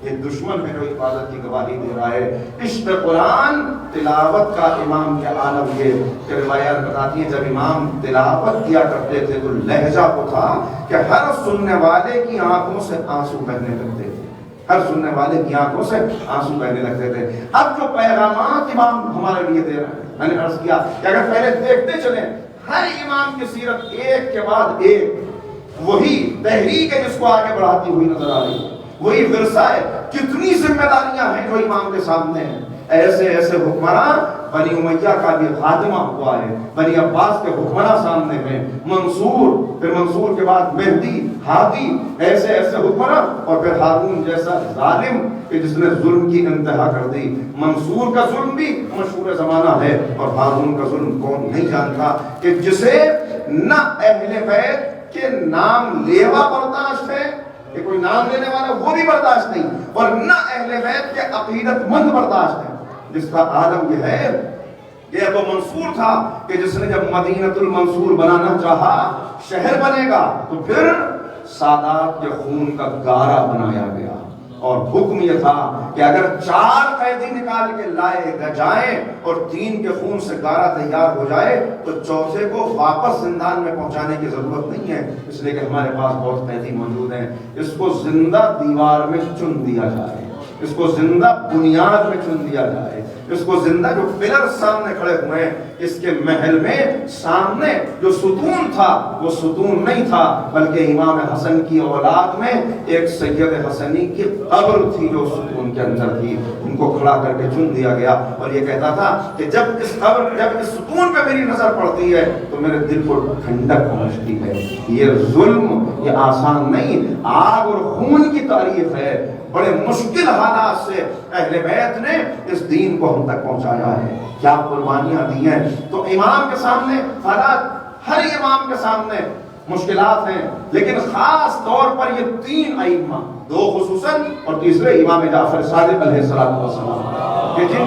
یہ دشمن ہے جو عبادت کی گواہی دے رہا ہے. عشق قرآن تلاوت کا امام کے عالم یہ کہ روایات بتاتی ہیں جب امام تلاوت کیا کرتے تھے تو لہجہ کو تھا کہ ہر سننے والے کی آنکھوں سے آنسو بہنے لگتے تھے، ہر سننے والے کی آنکھوں سے آنسو بہنے لگتے تھے. اب جو پیغامات امام ہمارے لیے دے رہے ہیں، میں نے عرض کیا کہ اگر پہلے دیکھتے چلیں ہر امام کی سیرت ایک کے بعد ایک وہی تحریک ہے جس کو آگے بڑھاتی ہوئی نظر آ رہی ہے، وہی ورثہ ہے. کتنی ذمہ داریاں ہیں جو امام کے سامنے ہیں. ایسے ایسے حکمراں، بنی امیہ کا بھی خاتمہ ہوا ہے، بنی عباس کے حکمراں سامنے ہیں، منصور، پھر منصور کے بعد مہدی، ہادی، ایسے ایسے حکمراں، اور پھر ہارون جیسا ظالم کہ جس نے ظلم کی انتہا کر دی. منصور کا ظلم بھی مشہور زمانہ ہے اور ہارون کا ظلم کون نہیں جانتا کہ جسے نہ اہل بیت کے نام لیوا برداشت ہے کہ کوئی نام لینے والا وہ بھی برداشت نہیں، اور نہ اہل بیت کے عقیدت مند برداشت ہے. جس کا عالم یہ ہے یہ وہ منصور تھا کہ جس نے جب مدینہ المنصور بنانا چاہا شہر بنے گا تو پھر سادات کے خون کا گارا بنایا گیا، اور حکم یہ تھا کہ اگر 4 قیدی نکال کے لائے جائیں اور 3 کے خون سے گارا تیار ہو جائے تو چوتھے کو واپس زندان میں پہنچانے کی ضرورت نہیں ہے، اس لیے کہ ہمارے پاس بہت قیدی موجود ہیں. اس کو زندہ دیوار میں چن دیا جائے، اس کو زندہ بنیاد میں چن دیا جائے، اس کو زندہ جو پلر سامنے کھڑے ہوئے ہیں اس کے محل میں سامنے جو ستون تھا وہ ستون نہیں تھا بلکہ امام حسن کی اولاد میں ایک سید حسنی کی قبر تھی جو ستون کے اندر تھی. ان کو کھڑا کر کے چن دیا گیا اور یہ کہتا تھا کہ جب اس ستون پہ میری نظر پڑتی ہے تو میرے دل کو ٹھنڈک پہنچتی ہے. یہ ظلم یہ آسان نہیں، آگ اور خون کی تاریخ ہے. بڑے مشکل حالات سے اہل بیت نے اس دین کو ہم تک پہنچایا ہے، کیا قربانیاں دی ہیں۔ تو امام کے سامنے حالات، ہر امام کے سامنے مشکلات ہیں، لیکن خاص طور پر یہ تین ائمہ، دو خصوصاً اور تیسرے امام جعفر صادق علیہ السلام، کہ جن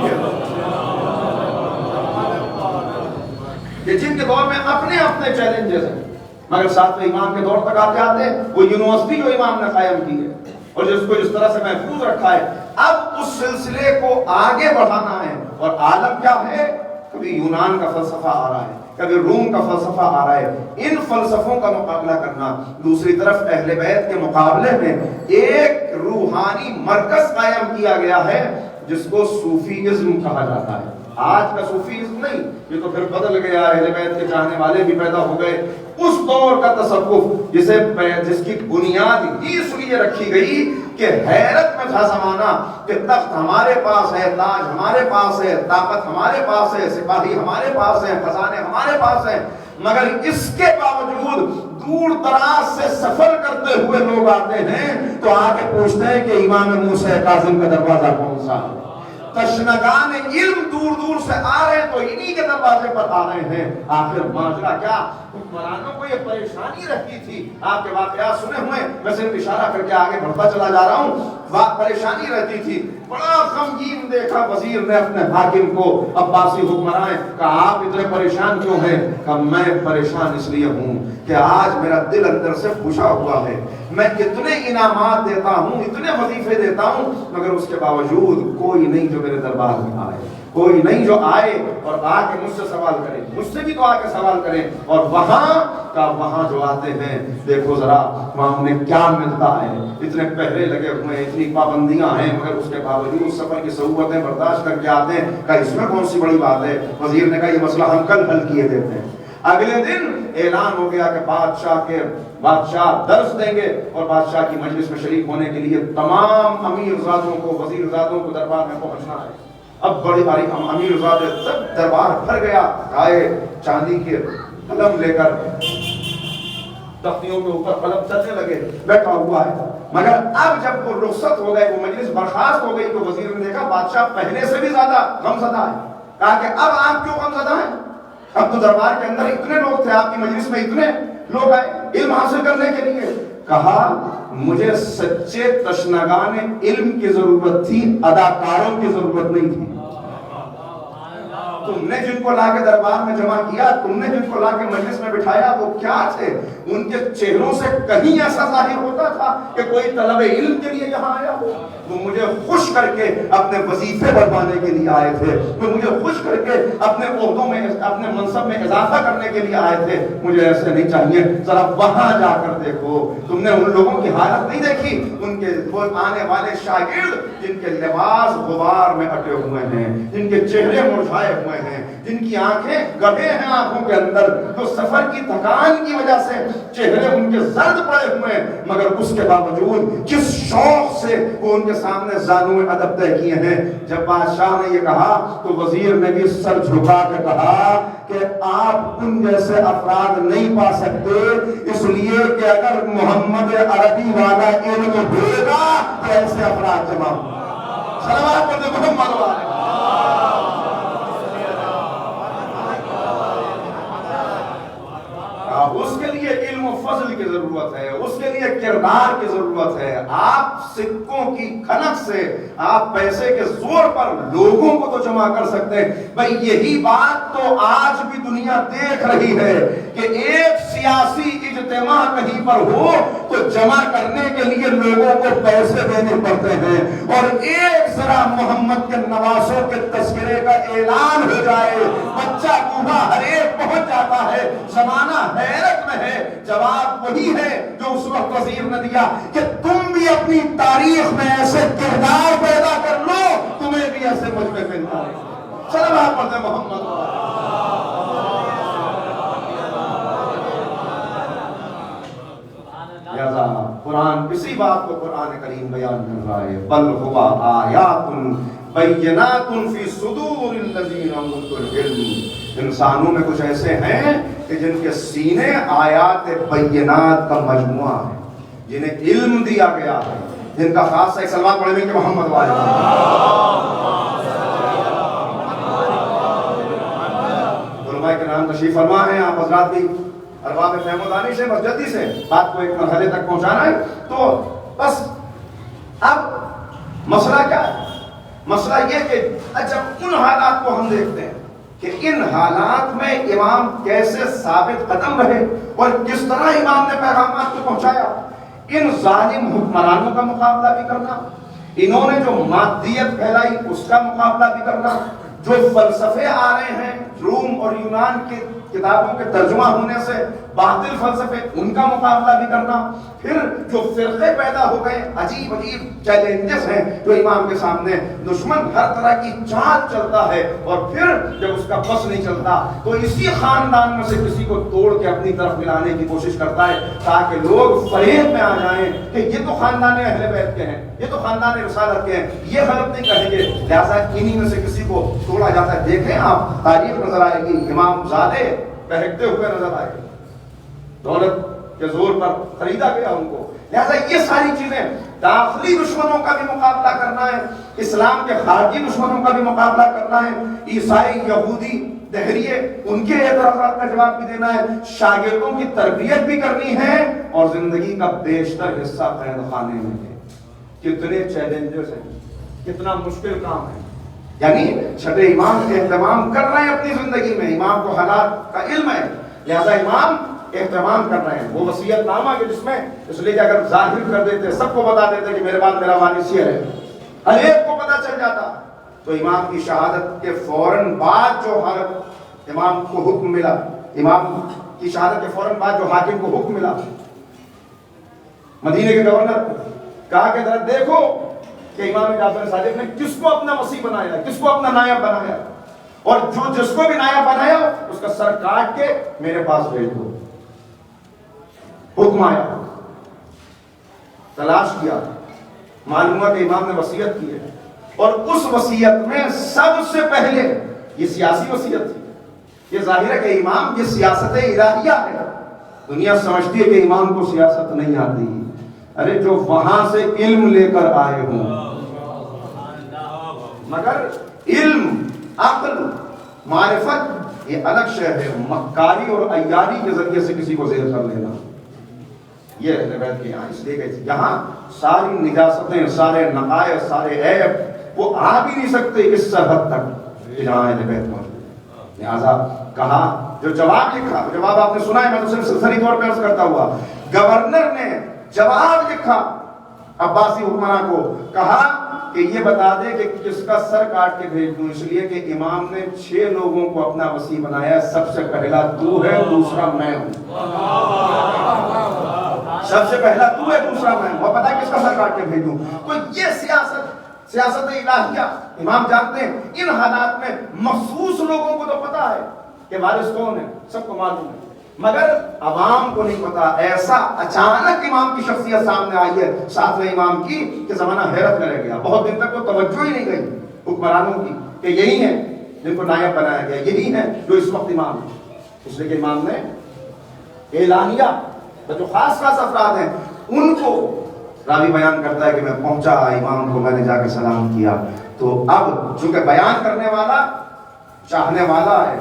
کے دور میں اپنے اپنے چیلنجز ہیں، مگر ساتویں امام کے دور تک آتے آتے وہ یونیورسٹی جو امام نے قائم کی ہے اور جس کو جس طرح سے محفوظ رکھا ہے، اب اس سلسلے کو آگے بڑھانا ہے۔ اور عالم کیا ہے؟ کبھی یونان کا فلسفہ آ رہا ہے، کبھی روم کا فلسفہ آ رہا ہے، ان فلسفوں کا مقابلہ کرنا۔ دوسری طرف اہل بیت کے مقابلے میں ایک روحانی مرکز قائم کیا گیا ہے جس کو صوفیزم کہا جاتا ہے۔ آج کا صوفیزم نہیں، یہ تو پھر بدل گیا، اہل بیت کے چاہنے والے بھی پیدا ہو گئے۔ اس دور کا تصوف جس کی بنیاد ہی اس لیے رکھی گئی کہ حیرت میں تھا زمانہ کہ تخت ہمارے پاس ہے، تاج ہمارے پاس ہے، طاقت ہمارے پاس ہے، سپاہی ہمارے پاس ہے، خزانے ہمارے پاس ہیں، مگر اس کے باوجود دور دراز سے سفر کرتے ہوئے لوگ آتے ہیں تو آ کے پوچھتے ہیں کہ امام موسیٰ کاظم کا دروازہ کون سا ہے؟ تشنگان علم دور دور سے آ رہے ہیں تو انہی کے دروازے پر آ رہے ہیں۔ آخر ماجرا کیا؟ حکمرانوں کو یہ پریشانی رہتی تھی، آپ کے واقعات سنے ہوئے، میں صرف اشارہ کر کے آگے بڑھتا چلا جا رہا ہوں۔ پریشانی رہتی تھی، بڑا غمگین دیکھا وزیر نے اپنے حاکم کو، عباسی حکمران، کہا آپ اتنے پریشان کیوں ہیں؟ کہا میں پریشان اس لیے ہوں کہ آج میرا دل اندر سے بجھا ہوا ہے، میں اتنے انعامات دیتا ہوں، اتنے وظیفے دیتا ہوں، مگر اس کے باوجود کوئی نہیں جو میرے دربار میں آئے، کوئی نہیں جو آئے اور آ کے مجھ سے سوال کرے، مجھ سے بھی تو آ کے سوال کرے۔ اور وہاں جو آتے ہیں دیکھو ذرا وہاں انہیں کیا ملتا ہے، اتنے پہرے لگے ہوئے ہیں، اتنی پابندیاں ہیں، مگر اس کے باوجود سفر کی صعوبتیں برداشت کر کے آتے ہیں۔ کہا اس میں کون سی بڑی بات ہے؟ وزیر نے کہا یہ مسئلہ ہم کل حل کیے دیتے ہیں۔ اگلے دن اعلان ہو گیا کہ بادشاہ درس دیں گے اور بادشاہ کی مجلس میں شریک ہونے کے لیے تمام امیر زادوں کو، وزیر زادوں کو دربار میں پہنچنا ہے۔ اب بڑی باری امیر زادے سب دربار بھر گیا، آئے چاندی کے قلم لے کر تختیوں کے اوپر قلم چلنے لگے، بیٹھا ہوا ہے۔ مگر اب جب وہ رخصت ہو گئے، وہ مجلس برخاست ہو گئی تو وزیر نے دیکھا بادشاہ پہلے سے بھی زیادہ غمزدہ ہے۔ کہا کہ اب آپ کیوں غمزدہ ہیں؟ اب تو دربار کے اندر اتنے لوگ تھے، آپ کی مجلس میں اتنے لوگ آئے علم حاصل کرنے کے لیے۔ کہا مجھے سچے تشنگان علم کی ضرورت تھی، اداکاروں کی ضرورت نہیں تھی۔ تم نے جن کو لا کے دربار میں جمع کیا، تم نے جن کو لا کے مجلس میں بٹھایا، وہ کیا تھے؟ ان کے چہروں سے کہیں ایسا ظاہر ہوتا تھا کہ کوئی طلب علم کے لیے یہاں آیا ہو؟ وہ مجھے خوش کر کے اپنے وظیفے بڑھوانے کے لیے آئے تھے، وہ مجھے خوش کر کے اپنے عہدوں میں، اپنے منصب میں اضافہ کرنے کے لیے آئے تھے۔ مجھے ایسے نہیں چاہیے، ذرا وہاں جا کر دیکھو۔ تم نے ان لوگوں کی حالت نہیں دیکھی، ان کے وہ آنے والے شاگرد جن کے لباس غبار میں اٹے ہوئے ہیں، جن کے چہرے مرجھائے ہوئے ہیں، جن کی آنکھیں گڑھے ہیں آنکھوں کے اندر، جو سفر کی تھکان کی وجہ سے چہرے ان کے زرد پڑے ہوئے ہیں، مگر اس کے باوجود جس شوق سے وہ ان کے سامنے زانو ادب طے کیے ہیں۔ جب بادشاہ نے یہ کہا تو وزیر نے بھی سر جھکا کے کہا کہ آپ ان جیسے افراد نہیں پا سکتے، اس لیے کہ اگر محمد عربی والا علم بھیگا تو ایسے افراد جمع ہوں۔ صلوات پڑھتے محمد والے۔ اس کے لیے علم و فضل کی ضرورت ہے، اس کے لیے کردار کی ضرورت ہے۔ آپ سکوں کی کھنک سے، آپ پیسے کے زور پر لوگوں کو تو جمع کر سکتے ہیں۔ بھئی یہی بات تو آج بھی دنیا دیکھ رہی ہے کہ ایک سیاسی اجتماع کہیں پر ہو تو جمع کرنے کے لیے لوگوں کو پیسے دینے پڑتے ہیں، اور ایک ذرا محمد کے نواسوں کے تذکرے کا اعلان ہو جائے، بچہ بوڑھا ہر ایک پہنچ جاتا ہے۔ زمانہ حیرت میں ہے۔ جواب وہی ہے جو اس وقت وزیر نے دیا کہ تم بھی اپنی تاریخ میں ایسے کردار پیدا کر لو، تمہیں بھی ایسے مجمع ملتا ہے۔ صلوات پڑھتے محمد۔ قرآن اسی بات کو قرآن کریم بیان کر رہا ہے، بل ہوا آیات بینات فی صدور الذین اوتوا العلم۔ انسانوں میں کچھ ایسے ہیں کہ جن کے سینے آیات بینات کا مجموعہ ہے، جنہیں علم دیا گیا ہے، جن کا خاص ایک سلوات پڑھیں کہ محمد والے علماء کرام تشریف فرما ہیں. آپ حضرات بھی ارباب فہم و دانش ہے، بس جلدی سے بات کو ایک مرحلے تک پہنچانا ہے. تو بس اب مسئلہ کیا ہے؟ مسئلہ یہ کہ جب ان حالات کو ہم دیکھتے ہیں کہ ان حالات میں امام کیسے ثابت قدم رہے اور کس طرح امام نے پیغامات کو پہنچایا، ان ظالم حکمرانوں کا مقابلہ بھی کرنا، انہوں نے جو مادیت پھیلائی اس کا مقابلہ بھی کرنا، جو فلسفے آ رہے ہیں روم اور یونان کی کتابوں کے ترجمہ ہونے سے باطل فلسفے، ان کا مقابلہ بھی کرنا، پھر جو فرقے پیدا ہو گئے، عجیب عجیب چیلنجز ہیں جو امام کے سامنے، دشمن ہر طرح کی چال چلتا ہے اور پھر جب اس کا بس نہیں چلتا تو اسی خاندان میں سے کسی کو توڑ کے اپنی طرف ملانے کی کوشش کرتا ہے تاکہ لوگ فریب میں آ جائیں کہ یہ تو خاندان اہل بیت کے ہیں، یہ تو خاندان رسالت کے ہیں، یہ غلط نہیں کہیں گے، لہٰذا انہی میں سے کسی کو توڑا جاتا ہے. دیکھیں آپ تاریخ نظر آئے گی، امام زادے بہکتے ہوئے نظر آئے گی، دولت کے زور پر خریدا گیا ان کو. لہذا یہ ساری چیزیں داخلی دشمنوں کا بھی مقابلہ کرنا ہے، اسلام کے خارجی دشمنوں کا بھی مقابلہ کرنا ہے، عیسائی، یہودی، دہریے، ان کے اعتراضات کا جواب بھی دینا ہے، شاگردوں کی تربیت بھی کرنی ہے اور زندگی کا بیشتر حصہ قید خانے میں ہے. کتنے چیلنجز ہیں، کتنا مشکل کام ہے. یعنی چھٹے امام اہتمام کر رہے ہیں اپنی زندگی میں، امام کو حالات کا علم ہے، لہذا امام اہتمام کر رہے ہیں. وہ وصیت نامہ کہ جس میں اس لیے کہ اگر ظاہر کر دیتے، سب کو بتا دیتے کہ میرے بعد میرا وارث یہ ہے، ہر ایک کو پتا چل جاتا، تو امام کی شہادت کے فوراً بعد جو حالت امام کو حکم ملا، امام کی شہادت کے فوراً بعد جو حاکم کو حکم ملا، مدینے کے گورنر کو کہا کہ ذرا دیکھو کہ امام جعفر صادق نے کس کو اپنا وصی بنایا، کس کو اپنا نائب بنایا، اور جو جس کو بھی نائب بنایا اس کا سر کاٹ کے میرے پاس بھیج دو. حکم آیا، تلاش کیا، معلوم ہوا کہ امام نے وصیت کی ہے، اور اس وصیت میں سب سے پہلے یہ سیاسی وصیت تھی. یہ ظاہر ہے کہ امام یہ سیاست الہیہ ہے. دنیا سمجھتی ہے کہ امام کو سیاست نہیں آتی. ارے جو وہاں سے علم لے کر آئے ہوں، مگر علم، عقل، معرفت یہ الگ شے ہے. مکاری اور عیاری کے ذریعے سے کسی کو زیر کر لینا یہ اہل بیت کے یہاں اس لیے کہ یہاں ساری نجاستیں، سارے نقائص، سارے عیب وہ آ بھی نہیں سکتے اس سرحد تک جہاں اہل بیت موجود. لہٰذا کہا، جو جواب لکھا، جواب آپ نے سنا ہے، میں تو صرف سرسری طور پہ عرض کرتا ہوا، گورنر نے جواب لکھا عباسی حکمراں کو، کہا کہ یہ بتا دے کہ کس کا سر کاٹ کے بھیج دوں، اس لیے کہ امام نے 6 لوگوں کو اپنا وصی بنایا، سب سے پہلا تو ہے، دوسرا میں ہوں. سب سے پہلا تو ہے، دوسرا میں ہوں، اور پتا ہے کس کا سر کاٹ کے بھیجوں. تو یہ سیاست الہیہ امام جانتے ہیں. ان حالات میں مخصوص لوگوں کو تو پتا ہے کہ وارث کون ہے، سب کو معلوم ہے، مگر عوام کو نہیں پتا. ایسا اچانک امام کی شخصیت سامنے آئی ہے 7ویں امام کی کہ زمانہ حیرت میں رہ گیا. بہت دن تک تو توجہ ہی نہیں گئی حکمرانوں کی کہ یہی ہے جن کو نائب بنایا گیا، یہی ہے جو اس وقت امام ہے. اس لیے کہ امام نے اعلانیہ جو خاص افراد ہیں ان کو، راوی بیان کرتا ہے کہ میں پہنچا امام کو، میں نے جا کے سلام کیا. تو اب چونکہ بیان کرنے والا چاہنے والا ہے،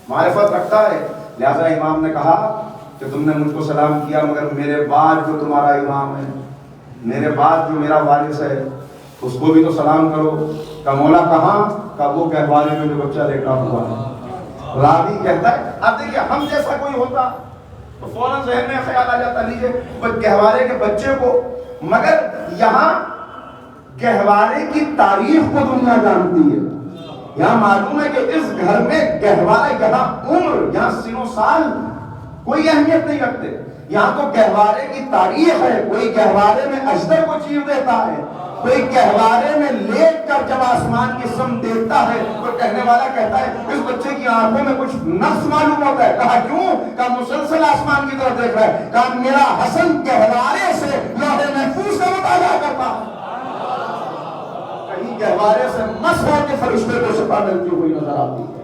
معرفت رکھتا ہے، لہذا امام نے کہا کہ تم نے مجھ کو سلام کیا، مگر میرے بعد جو تمہارا امام ہے، میرے بعد جو میرا وارث ہے، اس کو بھی تو سلام کرو. کہ مولا کہاں؟ کہ وہ گہوارے میں جو بچہ لیٹا ہوا ہے. راوی کہتا ہے، اب دیکھیے ہم جیسا کوئی ہوتا تو فوراً ذہن میں خیال آ جاتا لیجیے گہوارے کے بچے کو، مگر یہاں گہوارے کی تاریخ کو دنیا جانتی ہے. یہاں معلوم ہے کہ اس گھر میں گہوارے، یہاں عمر، یہاں سن و سال کوئی اہمیت نہیں رکھتے. یہاں تو گہوارے کی تاریخ ہے. کوئی گہوارے میں اجدر کو چیر دیتا ہے، کوئی گہوارے میں لیٹ کر جب آسمان کی سمت دیکھتا ہے تو کہنے والا کہتا ہے اس بچے کی آنکھوں میں کچھ نقص معلوم ہوتا ہے. کہا کیوں؟ کہا مسلسل آسمان کی طرف دیکھ رہا ہے. کہا میرا حسن گہوارے سے لوح محفوظ کا مطالعہ کرتا ہے. کہیں گہوارے سے مس ہو کے فرشتے کو شفا ملتی ہوئی نظر آتی ہے.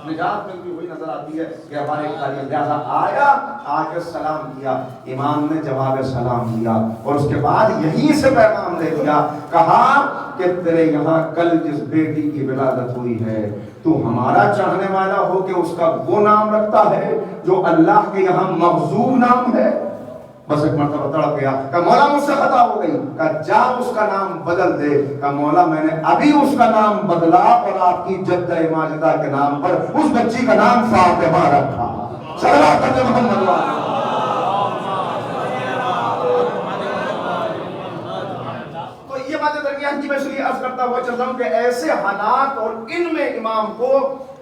نجات ملتی ہوئی نظر آتی ہے کہ ہمارے تعلیم لہٰذا آیا، آ کے سلام کیا، امام نے جواب سلام دیا اور اس کے بعد یہیں سے پیغام دے دیا، کہا کہ تیرے یہاں کل جس بیٹی کی ولادت ہوئی ہے تو ہمارا چاہنے والا ہو کہ اس کا وہ نام رکھتا ہے جو اللہ کے یہاں محظوظ نام ہے؟ بس ایک مرتبہ تڑپ گیا کہ مولا مجھ سے خطا ہو گئی، کہ جا اس کا نام بدل دے، کہ مولا میں نے ابھی اس کا نام بدلا اور آپ کی جدہ ماجدہ کے نام پر اس بچی کا نام فاطمہ رکھا۔ صلوات علی محمد۔ تو یہ باتیں درمیان کی میں اس لیے عرض کرتا ہوا چل رہا ہوں کہ ایسے حالات اور ان میں امام کو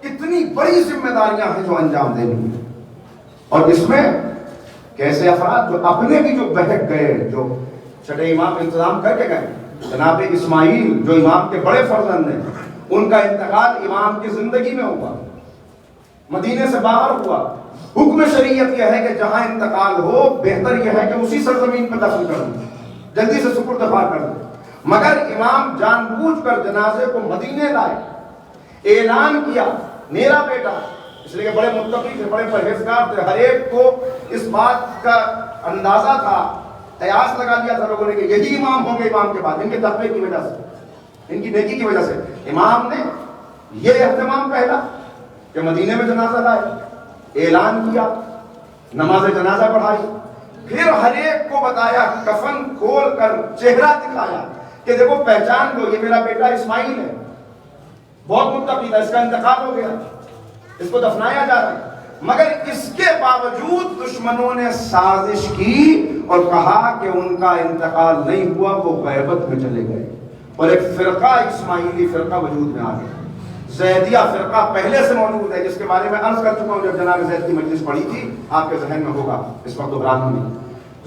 اتنی بڑی ذمہ داریاں ہیں جو انجام دینی ہیں، اور اس میں کیسے افراد جو اپنے بھی جو بہک گئے، جو چھٹے امام انتظام کر کے گئے، جناب اسماعیل جو امام کے بڑے فرزند ہیں، ان کا انتقال امام کی زندگی میں ہوا، مدینے سے باہر ہوا۔ حکم شریعت یہ ہے کہ جہاں انتقال ہو بہتر یہ ہے کہ اسی سرزمین پر دفن کر دیں، جلدی سے سپردفار کر دیں، مگر امام جان بوجھ کر جنازے کو مدینے لائے، اعلان کیا میرا بیٹا، اس لیے بڑے متقی تھے، بڑے پرہیزگار تھے، ہر ایک کو اس بات کا اندازہ تھا، قیاس لگا لیا تھا لوگوں نے کہ یہی امام ہوں گے امام کے بعد، ان کے تقوی کی وجہ سے، ان کی نیکی کی وجہ سے۔ امام نے یہ اہتمام پہلا کہ مدینے میں جنازہ لائے، اعلان کیا، نماز جنازہ پڑھائی، پھر ہر ایک کو بتایا، کفن کھول کر چہرہ دکھایا کہ دیکھو پہچان لو یہ میرا بیٹا اسماعیل ہے، بہت متقی تھا، اس کا انتقال ہو گیا، اس کو دفنایا جا رہا ہے۔ مگر اس کے باوجود دشمنوں نے سازش کی اور کہا کہ ان کا انتقال نہیں ہوا، وہ غیبت میں چلے گئے، اور ایک فرقہ اسماعیلی فرقہ وجود میں آ گیا۔ زیدیہ فرقہ پہلے سے موجود ہے، جس کے بارے میں عرض کر چکا ہوں جب جناب زید کی مجلس پڑھی تھی، آپ کے ذہن میں ہوگا، اس وقت دہرانا نہیں۔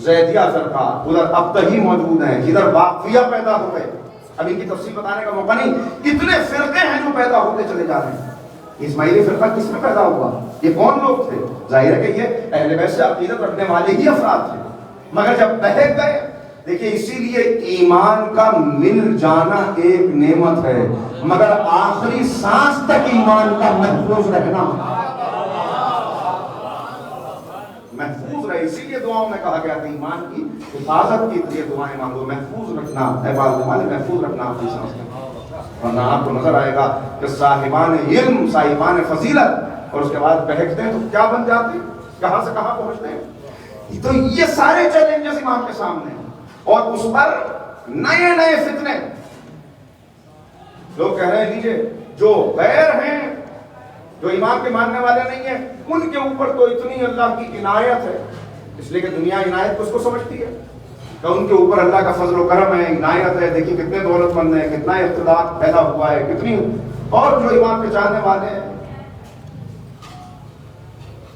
زیدیہ فرقہ ادھر اب تک ہی موجود ہیں، ادھر واقفیہ پیدا ہو گئے، اب ان کی تفصیل بتانے کا موقع نہیں، کتنے فرقے ہیں جو پیدا ہوتے چلے جا رہے ہیں۔ اسماعیلی فرقہ کس میں پیدا ہوا؟ یہ کون لوگ تھے؟ ظاہر ہے کہ یہ اہل بیت سے عقیدت رکھنے والے ہی افراد تھے، مگر جب بہک گئے، دیکھیے اسی لیے ایمان کا مل جانا ایک نعمت ہے، مگر آخری سانس تک ایمان کا محفوظ رہنا محفوظ رہے، اسی لیے دعاؤں میں کہا گیا کہ ایمان کی حفاظت کے لیے دعائیں مانگو، محفوظ رکھنا ہے، محفوظ رکھنا اپنی سانس کو، ورنہ آپ کو نظر آئے گا کہ صاحبان علم، صاحبان فضیلت، اور اس کے بعد بہکتے ہیں تو کیا بن جاتے ہیں، کہاں سے کہاں پہنچتے ہیں۔ تو یہ سارے چیلنجز امام کے سامنے ہیں، اور اس پر نئے نئے فتنے، لوگ کہہ رہے ہیں لیجئے جو غیر ہیں، جو امام کے ماننے والے نہیں ہیں، ان کے اوپر تو اتنی اللہ کی عنایت ہے، اس لیے کہ دنیا عنایت کو سمجھتی ہے کہ ان کے اوپر اللہ کا فضل و کرم ہے، عنایت ہے، دیکھیے کتنے دولت مند ہیں، کتنا اقتدار پیدا ہوا ہے، کتنی، اور جو امام کے چاہنے والے ہیں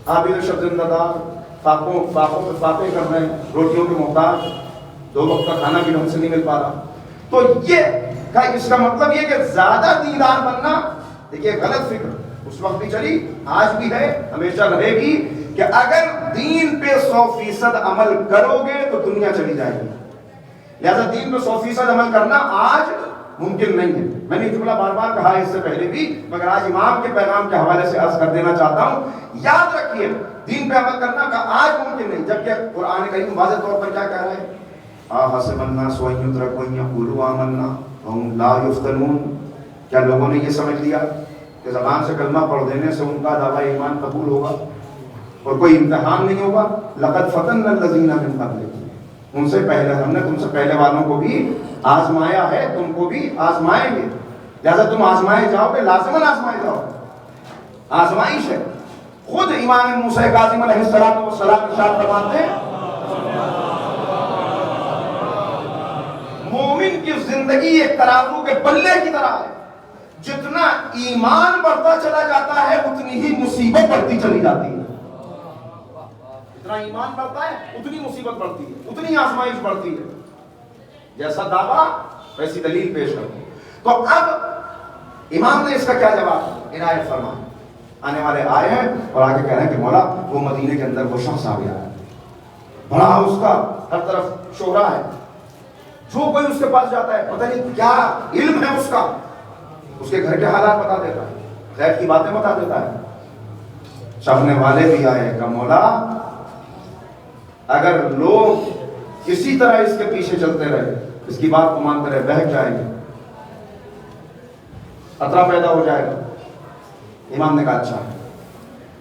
عابد شب زندہ دار، فاقوں پہ فاقے کر رہے ہیں، روٹیوں کے محتاج، 2 وقت کا کھانا بھی ڈھنگ سے نہیں مل پا رہا۔ تو یہ اس کا مطلب یہ کہ زیادہ دیندار بننا، دیکھیے غلط فکر اس وقت بھی چلی، آج بھی ہے، ہمیشہ رہے گی، کہ اگر دین پہ 100% عمل کرو گے تو دنیا چلی جائے گی، لہذا دین پہ 100% عمل کرنا آج ممکن نہیں ہے۔ میں نے جملہ بار بار کہا ہے اس سے پہلے بھی، مگر آج امام کے پیغام کے حوالے سے عرض کر دینا چاہتا ہوں، یاد رکھیے دین پہ عمل کرنا کا آج ممکن نہیں، جبکہ قرآن کریم واضح طور پر کیا کہہ رہا ہے، حسب الناس ان یترکوا ان یقولوا آمنا وهم لا یفتنون، کیا لوگوں نے یہ سمجھ لیا کہ زبان سے کلمہ پڑھ دینے سے ان کا دعویٰ ایمان قبول ہوگا اور کوئی امتحان نہیں ہوگا؟ لقد فتنا الذین من قبلکم، ان سے پہلے ہم نے تم سے پہلے والوں کو بھی آزمایا ہے، تم کو بھی آزمائیں گے، لہذا تم آزمائے جاؤ گے، لازماً آزمائے جاؤ، آزمائش ہے۔ خود امام موسیٰ کاظم علیہ السلام ارشاد فرماتے ہیں مومن کی زندگی ایک ترازو کے پلے کی طرح ہے، جتنا ایمان بڑھتا چلا جاتا ہے اتنی ہی مصیبت بڑھتی چلی جاتی ہے، جتنا ایمان بڑھتا ہے اتنی مصیبت بڑھتی ہے، اتنی آزمائش بڑھتی ہے، جیسا دعویٰ ویسی دلیل پیش کرتے۔ تو اب امام نے اس کا کیا جواب عنایت فرمایا، آنے والے آئے ہیں اور آگے کہہ رہے ہیں کہ مولا وہ مدینے کے اندر وہ شخص آ گیا ہے، بڑا اس کا ہر طرف شہرا ہے، جو کوئی اس کے پاس جاتا ہے پتہ نہیں کیا علم ہے اس کا، اس کے گھر کے حالات بتا دیتا ہے، غیب کی باتیں بتا دیتا ہے، چاہنے والے بھی آئے کہ مولا اگر لوگ کسی طرح اس کے پیچھے چلتے رہے، اس کی بات کو مانتے رہے، بہک جائیں گے، خطرہ پیدا ہو جائے گا۔ امام نے کہا اچھا،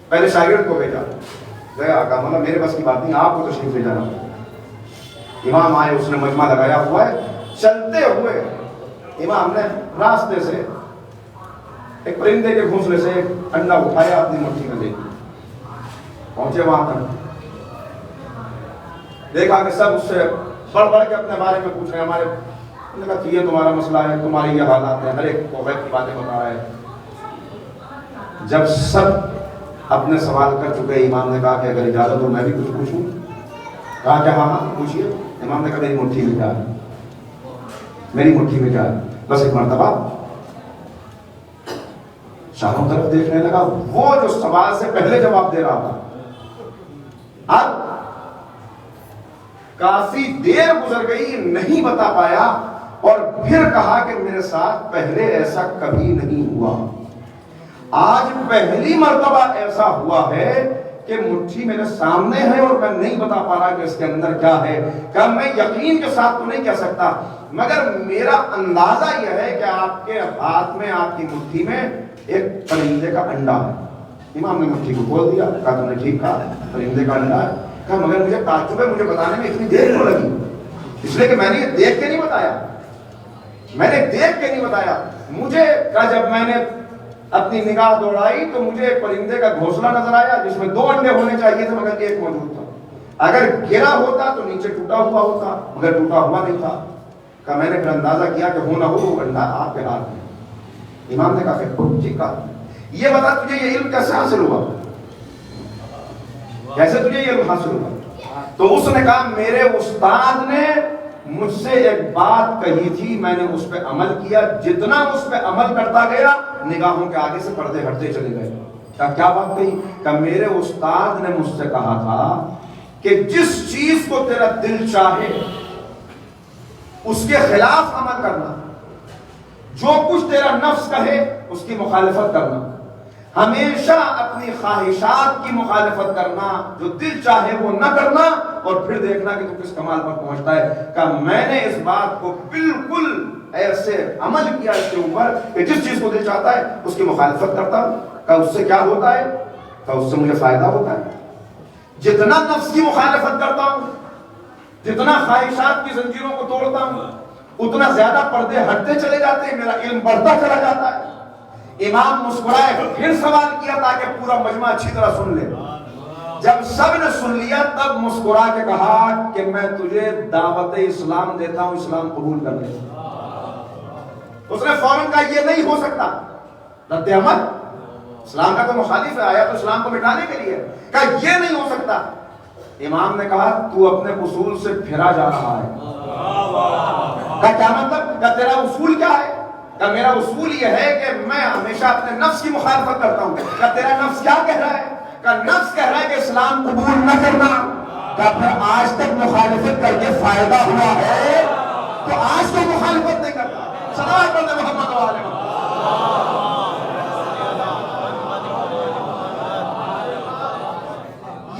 پہلے شاگرد کو بھیجا، گیا کہا مولا میرے بس کی بات نہیں، آپ کو تشریف لے جانا۔ امام آئے، اس نے مجمع لگایا ہوا ہے، چلتے ہوئے امام نے راستے سے ایک پرندے کے گھونسلے سے ایک انڈا اٹھایا، اپنی مٹھی میں لے پہنچے وہاں تک، دیکھا کہ سب اس سے بڑھ بڑھ کے اپنے بارے میں پوچھ رہے ہیں، ہمارے نے کہا یہ تمہارا مسئلہ ہے، تمہاری یہ حالات ہیں، ہر ایک کو غیب کی باتیں بتا رہا ہے۔ جب سب اپنے سوال کر چکے، امام نے کہا کہ اگر اجازت ہو میں بھی کچھ پوچھوں؟ کہا کہ ہاں پوچھئے۔ امام نے کہا میری مٹھی میں کیا ہے، میری مٹھی میں کیا ہے؟ بس ایک مرتبہ چاروں طرف دیکھنے لگا، وہ جو سوال سے پہلے جواب دے رہا تھا اب کافی دیر گزر گئی، نہیں بتا پایا، اور پھر کہا کہ میرے ساتھ پہلے ایسا کبھی نہیں ہوا، آج پہلی مرتبہ ایسا ہوا ہے کہ مٹھی میرے سامنے ہے اور میں نہیں بتا پا رہا کہ اس کے اندر کیا ہے۔ کہ میں یقین کے ساتھ تو نہیں کہہ سکتا، مگر میرا اندازہ یہ ہے کہ آپ کے ہاتھ میں، آپ کی مٹھی میں ایک پرندے کا انڈا ہے۔ امام نے مٹھی کو کھول دیا، کہا تم نے ٹھیک کہا، پرندے کا انڈا ہے۔ کہا مگر مجھے تعجب ہے، مجھے بتانے میں اتنی دیر کیوں لگی؟ اس لیے کہ میں نے یہ دیکھ کے نہیں بتایا، میں نے دیکھ کے نہیں بتایا، مجھے کہا جب میں نے اپنی نگاہ دوڑائی تو مجھے ایک پرندے کا گھونسلہ نظر آیا جس میں 2 انڈے ہونے چاہیے تھے مگر ایک موجود تھا، اگر گرا ہوتا تو نیچے ٹوٹا ہوا ہوتا، مگر ٹوٹا ہوا نہیں تھا۔ کہ میں نے پھر اندازہ کیا کہ ہو نہ ہو وہ انڈا آپ کے ہاتھ میں۔ امام نے کہا کہ ٹھیک کہا، یہ بتا تجھے یہ علم کیسے حاصل ہوا، کیسے تجھے یہ علم حاصل ہوا؟ تو اس نے کہا میرے استاد نے مجھ سے ایک بات کہی تھی، میں نے اس پہ عمل کیا، جتنا اس پہ عمل کرتا گیا نگاہوں کے آگے سے پردے ہٹتے چلے گئے۔ کیا بات کہی؟ کہ میرے استاد نے مجھ سے کہا تھا کہ جس چیز کو تیرا دل چاہے اس کے خلاف عمل کرنا، جو کچھ تیرا نفس کہے اس کی مخالفت کرنا، ہمیشہ اپنی خواہشات کی مخالفت کرنا، جو دل چاہے وہ نہ کرنا، اور پھر دیکھنا کہ تو کس کمال پر پہنچتا ہے۔ کہ میں نے اس بات کو بالکل ایسے عمل کیا اس کے اوپر کہ جس چیز کو دل چاہتا ہے اس کی مخالفت کرتا ہوں، کہ اس سے کیا ہوتا ہے، کہ اس سے مجھے فائدہ ہوتا ہے۔ جتنا نفس کی مخالفت کرتا ہوں، جتنا خواہشات کی زنجیروں کو توڑتا ہوں، اتنا زیادہ پردے ہٹتے چلے جاتے ہیں، میرا علم بڑھتا چلا جاتا ہے۔ امام مسکرائے، پھر سوال کیا تاکہ پورا مجمع اچھی طرح سن لے۔ جب سب نے سن لیا تب مسکرا کے کہا کہ میں تجھے دعوت اسلام دیتا ہوں، اسلام قبول کر لے۔ اس نے فوراً کہا یہ نہیں ہو سکتا، رد عمل، اسلام کا تو مخالف ہے، آیا تو اسلام کو مٹانے کے لیے، کہا یہ نہیں ہو سکتا۔ امام نے کہا تو اپنے اصول سے پھرا جا رہا ہے۔ کہا کیا مطلب؟ کہا تیرا اصول کیا ہے؟ کہا میرا اصول یہ ہے کہ میں ہمیشہ اپنے نفس کی مخالفت کرتا ہوں۔ کہا تیرا نفس کیا کہہ رہا ہے؟ کہا نفس کہہ رہا ہے کہ اسلام قبول نہ کرنا۔ کہا پھر آج تک مخالفت کر کے فائدہ ہوا ہے تو آج تو مخالفت نہیں کرتا۔ صلوات پڑھتے محمد و آل محمد۔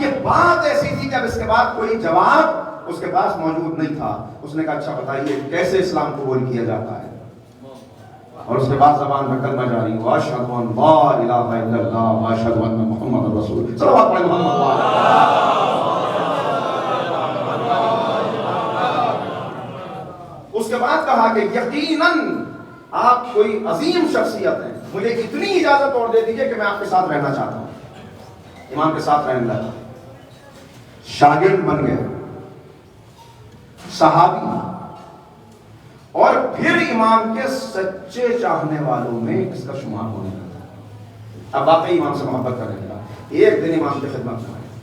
یہ بات ایسی تھی کہ اب اس کے بعد کوئی جواب اس کے پاس موجود نہیں تھا۔ اس نے کہا اچھا بتائیے کیسے اسلام قبول کیا جاتا ہے؟ اور اس کے بعد زبان میں کلمہ جاری ہوا، اشہد ان لا الہ الا اللہ واشہد ان محمد رسول اللہ۔ صلوات پڑھیں محمد و آل محمد۔ اس کے بعد کہا کہ یقیناً آپ کوئی عظیم شخصیت ہیں، مجھے اتنی اجازت اور دے دیجئے کہ میں آپ کے ساتھ رہنا چاہتا ہوں۔ امام کے ساتھ رہنے لگا، شاگرد بن گئے، صحابی، اور پھر امام کے سچے چاہنے والوں میں اس کا شمار ہونے لگا۔ اب واقعی امام سے محبت کرنے لگا۔ ایک دن امام کی خدمت میں آیا،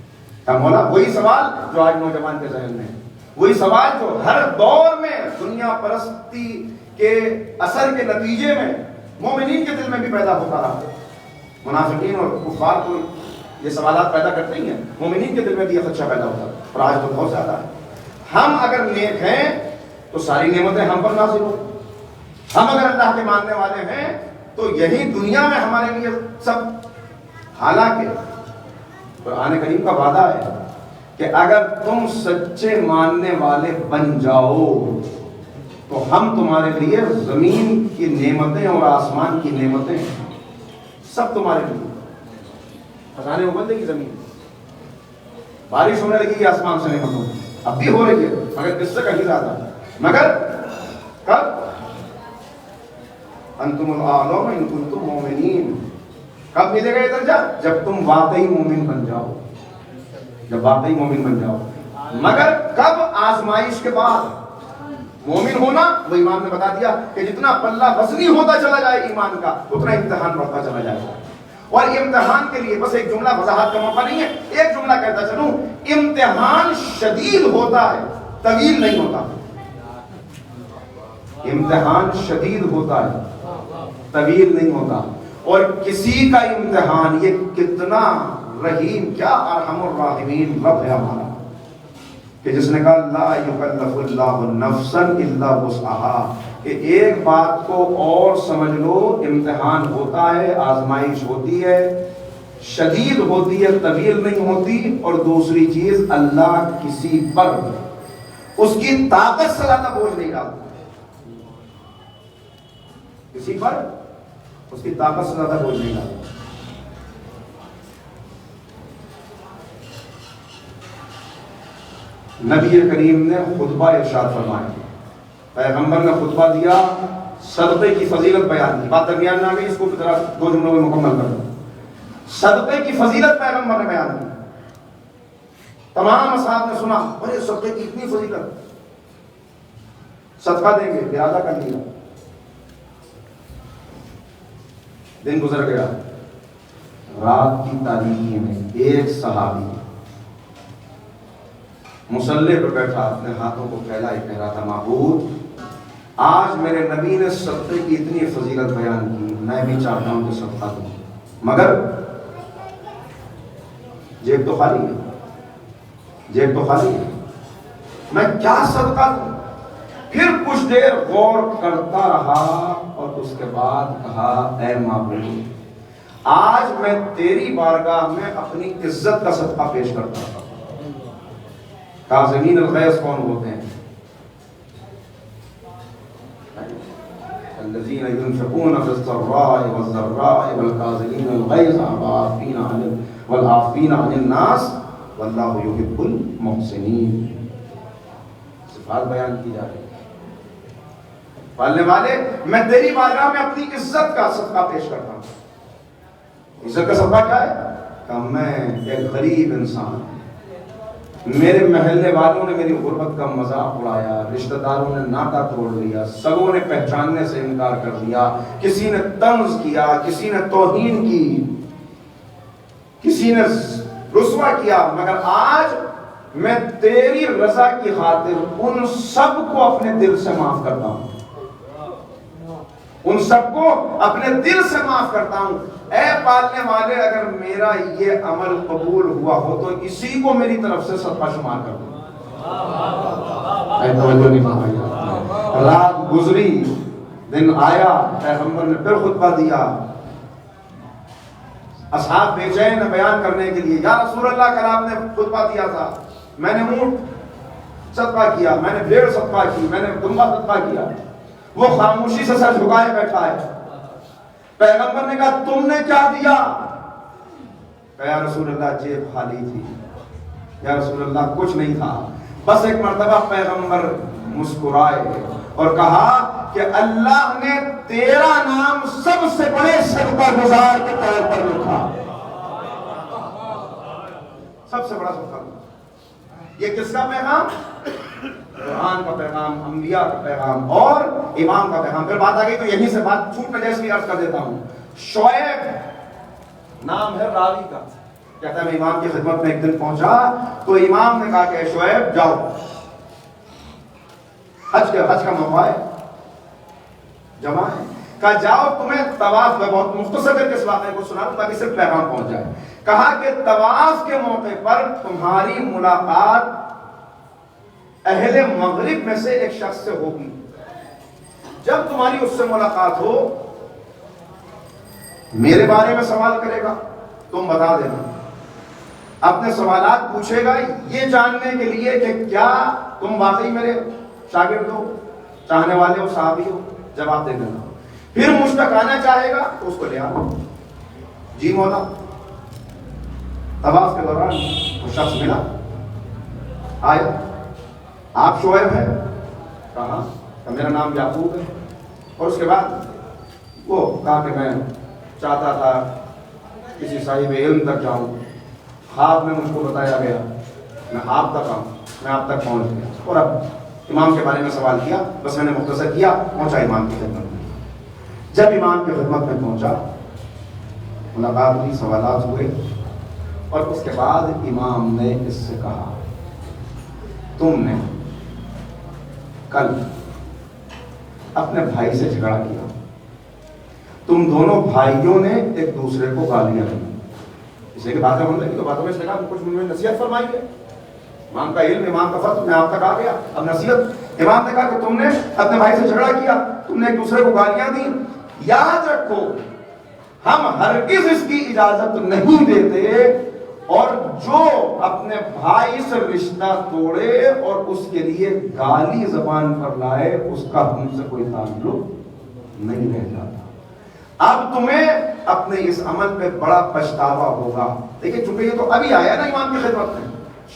کہا مولا وہی سوال جو آج نوجوان کے ذہن میں ہے، وہی سوال جو ہر دور میں دنیا پرستی کے اثر کے نتیجے میں مومنین کے دل میں بھی پیدا ہوتا رہا۔ منافقین اور کفار کو یہ سوالات پیدا کرتے ہی ہیں، مومنین کے دل میں بھی یہ خدشہ پیدا ہوتا ہے، اور آج تو بہت زیادہ ہے۔ ہم اگر نیک ہیں تو ساری نعمتیں ہم پر نازل ہو، ہم اگر اللہ کے ماننے والے ہیں تو یہی دنیا میں ہمارے لیے سب، حالانکہ قرآن کریم کا وعدہ ہے کہ اگر تم سچے ماننے والے بن جاؤ تو ہم تمہارے لیے زمین کی نعمتیں اور آسمان کی نعمتیں سب تمہارے لیے، خزانے ابل دے گی زمین، بارش ہونے لگے گی آسمان سے نعمتوں، اب بھی ہو رہی ہے مگر اس سے کہیں زیادہ، مگر کب؟ انتم الاعلون ان کنتم مومنین، کب ملے گا یہ درجہ؟ جب تم واقعی مومن بن جاؤ، جب واقعی مومن بن جاؤ، مگر کب؟ آزمائش کے بعد۔ مومن ہونا وہ امام نے بتا دیا کہ جتنا پلہ وزنی ہوتا چلا جائے ایمان کا اتنا امتحان بڑھتا چلا جائے گا، اور یہ امتحان کے لیے بس ایک جملہ وضاحت کا موقع نہیں ہے، ایک جملہ کہتا چلوں، امتحان شدید ہوتا ہے طویل نہیں ہوتا، امتحان شدید ہوتا ہے طویل نہیں ہوتا، اور کسی کا امتحان یہ کتنا رحیم، کیا ارحم الراحمین رب ہے ہمارا، کہ جس نے کہا لا یکلف اللہ نفسا الا وسعها، کہ ایک بات کو اور سمجھ لو، امتحان ہوتا ہے، آزمائش ہوتی ہے، شدید ہوتی ہے طویل نہیں ہوتی، اور دوسری چیز اللہ کسی پر اس کی طاقت سے زیادہ بوجھ نہیں ڈالتا، کسی پر اس کی طاقت سے زیادہ بوجھ نہیں ڈالتا۔ نبی کریم نے خطبہ ارشاد فرمایا، پیغمبر نے خطبہ دیا، صدقے کی فضیلت بیان کی، بات درمیان میں آ گئی، اس کو ذرا 2 جملوں میں مکمل کر دوں۔ صدقے کی فضیلت پیغمبر نے بیان کی، تمام اصحاب نے سنا، ارے صدقے کی اتنی فضیلت، صدقہ دیں گے، ارادہ کر لیا، دن گزر گیا، رات کی تاریکی میں ایک صحابی مصلی پر بیٹھا، اپنے ہاتھوں کو پھیلائے، کہہ رہا تھا معبود آج میرے نبی نے صدقے کی اتنی فضیلت بیان کی، میں بھی چاہتا ہوں کہ صدقہ دوں، مگر جیب تو خالی ہے، جیب تو خالی ہے، میں کیا صدقہ دوں؟ پھر کچھ دیر غور کرتا رہا اور اس کے بعد کہا، اے معبود آج میں تیری بارگاہ میں اپنی عزت کا صدقہ پیش کرتا ہوں۔ کاظمین الغیظ کون ہوتے ہیں؟ الذین ينفقون في السراء والضراء والکاظمین الغیظ والعافین عن الناس واللہ یحب المحسنین، صفات بیان کی جا رہی ہے۔ پالنے والے میں تیری بارگاہ میں اپنی عزت کا صدقہ پیش کرتا ہوں۔ عزت کا صدقہ کیا ہے؟ کہ میں ایک غریب انسان ہوں، میرے محلے والوں نے میری غربت کا مذاق اڑایا، رشتہ داروں نے ناطا توڑ لیا، سگوں نے پہچاننے سے انکار کر دیا، کسی نے طنز کیا، کسی نے توہین کی، کسی نے رسوا کیا، مگر آج میں تیری رضا کی خاطر ان سب کو اپنے دل سے معاف کرتا ہوں، ان سب کو اپنے دل سے معاف کرتا ہوں۔ اے پالنے والے اگر میرا یہ عمل قبول ہوا ہو تو اسی کو میری طرف سے صدقہ شمار کر دو۔ رات گزری، دن آیا، پیغمبر نے پھر خطبہ دیا، اصحاب بے چین بیان کرنے کے لیے، یا رسول اللہ کل آپ نے خطبہ دیا تھا، میں نے اونٹ صدقہ کیا، میں نے بھیڑ صدقہ کی، میں نے دمبا صدقہ کیا، وہ خاموشی سے سر جھکائے بیٹھا ہے۔ پیغمبر نے کہا تم نے کیا دیا؟ کہا یا رسول اللہ جیب خالی تھی، یا رسول اللہ کچھ نہیں تھا۔ بس ایک مرتبہ پیغمبر مسکرائے اور کہا کہ اللہ نے تیرا نام سب سے بڑے صدقہ گزار کے طور پر لکھا، سب سے بڑا صدقہ۔ یہ کس کا پیغام؟ قرآن کا پیغام، انبیاء کا پیغام اور امام کا پیغام۔ پھر بات آ گئی تو یہیں سے بات چھوٹ میں جیسے بھی عرض کر دیتا ہوں۔ شعیب نام ہے راوی کا، کہتا ہے میں امام کی خدمت میں ایک دن پہنچا تو امام نے کہا کہ شعیب جاؤ، حج کا موقع ہے، جمع ہے، کہا جاؤ تمہیں طواف میں، بہت مختصر کر کے اس واقعے کو سنا دوں تاکہ صرف پیغام پہنچ جائے۔ کہا کہ طواف کے موقع پر تمہاری ملاقات اہل مغرب میں سے ایک شخص سے ہوگی، جب تمہاری اس سے ملاقات ہو میرے بارے میں سوال کرے گا، تم بتا دینا اپنے سوالات پوچھے گا یہ جاننے کے لیے کہ کیا تم واقعی میرے شاگرد ہو، چاہنے والے ہو، صحابی ہو، جواب دے دینا. پھر مجھ تک آنا چاہے گا تو اس کو لے آنا. جی مولا. طواف کے دوران وہ شخص ملا، آیا، آپ شعیب ہیں؟ کہا کہ میرا نام یعقوب ہے. اور اس کے بعد وہ کہا کہ میں چاہتا تھا کسی صاحب علم تک جاؤں، خواب میں مجھ کو بتایا گیا میں آپ تک آؤں، میں آپ تک پہنچ گیا. اور اب امام کے بارے میں سوال کیا، بس میں نے مختصر کیا، پہنچا امام کی خدمت میں. جب امام کی خدمت میں پہنچا، ملاقات ہوئی، سوالات ہوئے، اور اس کے بعد امام نے اس سے کہا تم نے کل اپنے بھائی سے جھگڑا کیا، تم دونوں بھائیوں نے ایک دوسرے کو گالیاں دی. اسے کہ باتیں ہونے لگی تو باتوں میں اس نے کہا کچھ مجھے نصیحت فرمائی ہے. امام کا علم، امام کا فضل میں آپ تک آ گیا، اب نصیحت. امام نے کہا کہ تم نے اپنے بھائی سے جھگڑا کیا، تم نے ایک دوسرے کو گالیاں دی. یاد رکھو ہم ہرگز اس کی اجازت نہیں دیتے، اور جو اپنے بھائی سے رشتہ توڑے اور اس کے لیے گالی زبان پر لائے اس کا ہم سے کوئی تعلق نہیں رہ جاتا. اب تمہیں اپنے اس عمل پہ بڑا پچھتاوا ہوگا. دیکھیں چونکہ یہ تو ابھی آیا نا امام کی خدمت میں،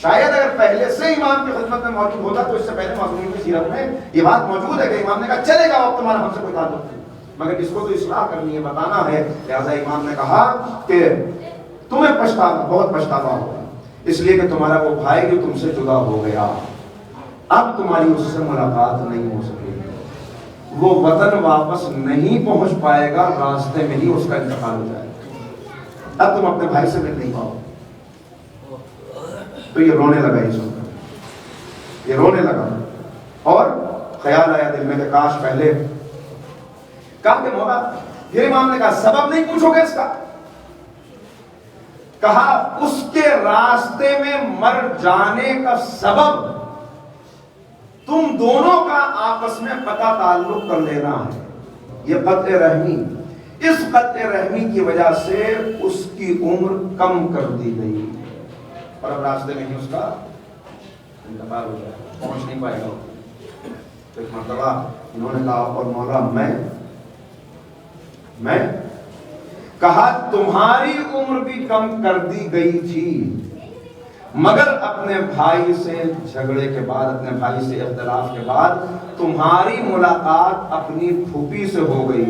شاید اگر پہلے سے امام کی خدمت میں موجود ہوتا تو اس سے پہلے معصومین کی سیرت میں یہ بات موجود ہے کہ امام نے کہا چلے گا اب تمہارا ہم سے کوئی تعلق نہیں، مگر اس کو تو اصلاح کرنی ہے، بتانا ہے. لہٰذا امام نے کہا کہ تمہیں پچھتاوا، بہت پچھتاوا ہوگا، اس لیے کہ تمہارا وہ بھائی جو تم سے جدا ہو گیا اب تمہاری اس سے ملاقات نہیں ہو سکے گی، وہ وطن واپس نہیں پہنچ پائے گا، راستے میں ہی اس کا انتقال ہو جائے گا، اب تم اپنے بھائی سے مل نہیں پاؤ. تو یہ رونے لگا، یہ رونے لگا، اور خیال آیا دل میں کہ کاش پہلے. کہا کہ مولا، پھر امام نے کہا سبب نہیں پوچھو گے اس کا؟ کہا اس کے راستے میں مر جانے کا سبب تم دونوں کا آپس میں قطع تعلق کر لینا ہے. یہ قطع رحمی، اس قطع رحمی کی وجہ سے اس کی عمر کم کر دی گئی، اور اب راستے میں ہی اس کا انتقال ہو جائے، پہنچ نہیں پائے گا. تو ایک مرتبہ انہوں نے کہا اور مولا میں کہا تمہاری عمر بھی کم کر دی گئی تھی، مگر اپنے بھائی سے جھگڑے کے بعد، اپنے بھائی سے اختلاف کے بعد تمہاری ملاقات اپنی پھوپھی سے ہو گئی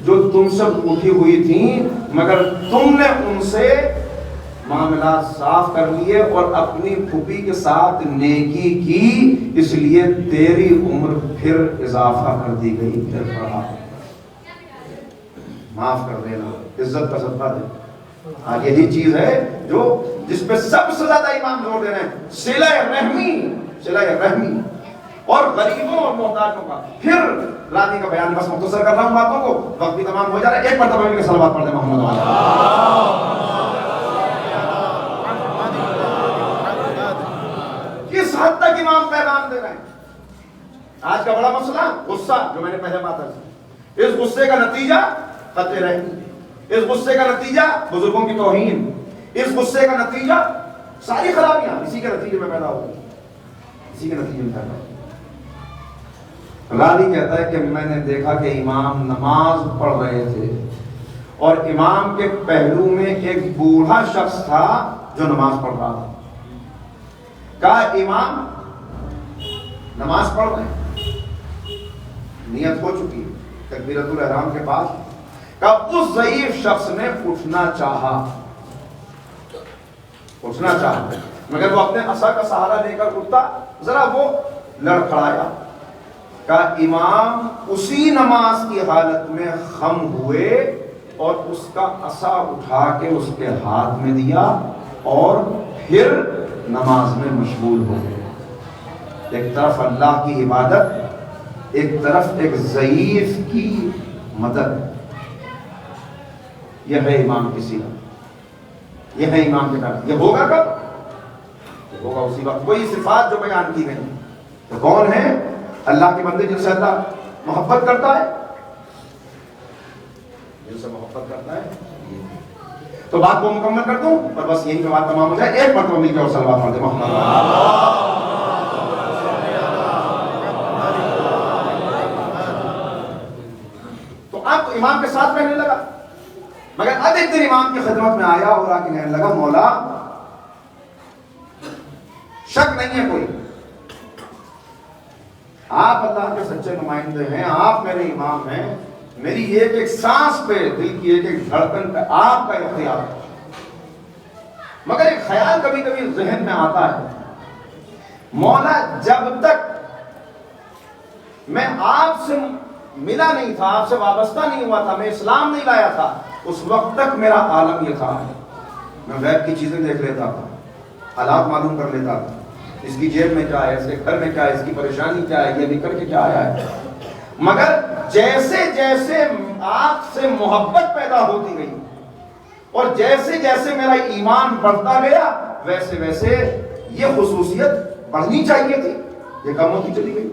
جو تم سے اٹھی ہوئی تھی، مگر تم نے ان سے معاملات صاف کر لیے اور اپنی پھوپھی کے ساتھ نیکی کی، اس لیے تیری عمر پھر اضافہ کر دی گئی، پھر بڑھا. معاف کر دینا، عزت کا صدقہ دے. آج یہی چیز ہے جو جس پہ سب سے زیادہ امام زور دے رہے ہیں، صلہ رحمی، صلہ رحمی اور غریبوں اور محتاجوں کا. پھر راضی کا بیان بس مختصر کر رہا ہوں باتوں کو، وقت بھی تمام ہو جا رہا ہے. ایک مرتبہ کے صلوات پڑھ دیں محمد والا. کس حد تک امام پیغام دے رہے ہیں؟ آج کا بڑا مسئلہ غصہ، جو میں نے پہلے بات کی، اس غصے کا نتیجہ قطع رحمی، اس غصے کا نتیجہ بزرگوں کی توہین، اس غصے کا نتیجہ ساری خرابیاں اسی کے نتیجے میں پیدا ہوتی، اسی کے نتیجے میں پیدا ہوتی. غازی کہتا ہے کہ میں نے دیکھا کہ امام نماز پڑھ رہے تھے اور امام کے پہلو میں ایک بوڑھا شخص تھا جو نماز پڑھ رہا تھا. کہا امام نماز پڑھ رہے ہیں، نیت ہو چکی ہے، تکبیرۃ الاحرام کے بعد. کہا اس ضعیف شخص نے اٹھنا چاہا مگر وہ اپنے عصا کا سہارا لے کر اٹھتا، ذرا وہ لڑکھڑایا. کہا امام اسی نماز کی حالت میں خم ہوئے اور اس کا عصا اٹھا کے اس کے ہاتھ میں دیا اور پھر نماز میں مشغول ہو گئے. ایک طرف اللہ کی عبادت، ایک طرف ایک ضعیف کی مدد. یہ ہے امام کی سیرت، یہ ہے امام کے کام. یہ ہوگا کب؟ یہ ہوگا اسی وقت. کوئی صفات جو بیان کی گئی تو کون ہے؟ اللہ کے بندے جن سے اللہ محبت کرتا ہے، جن سے محبت کرتا ہے. تو بات کو مکمل کر دوں اور بس یہیں پہ بات تمام ہو جائے. ایک مرتبہ مل کے اور صلوات پڑھ دیں محمد. تو اب امام کے ساتھ رہنے لگا. مگر اب ایک دن امام کی خدمت میں آیا اور آ کے کہنے لگا مولا شک نہیں ہے کوئی, آپ اللہ کے سچے نمائندے ہیں, آپ میرے امام ہیں, میری ایک ایک سانس پہ, دل کی ایک ایک دھڑکن پہ آپ کا اختیار ہے. مگر ایک خیال کبھی کبھی ذہن میں آتا ہے, مولا جب تک میں آپ سے ملا نہیں تھا, آپ سے وابستہ نہیں ہوا تھا, میں اسلام نہیں لایا تھا, اس وقت تک میرا عالم یہ تھا, میں غیب کی چیزیں دیکھ لیتا تھا, حالات معلوم کر لیتا تھا, اس کی جیب میں کیا ہے, اس کے گھر میں کیا ہے, اس کی پریشانی کیا ہے, یہ نکل کے کیا آیا ہے. مگر جیسے جیسے آپ سے محبت پیدا ہوتی گئی اور جیسے جیسے میرا ایمان بڑھتا گیا, ویسے ویسے یہ خصوصیت بڑھنی چاہیے تھی, یہ کم ہوتی چلی گئی.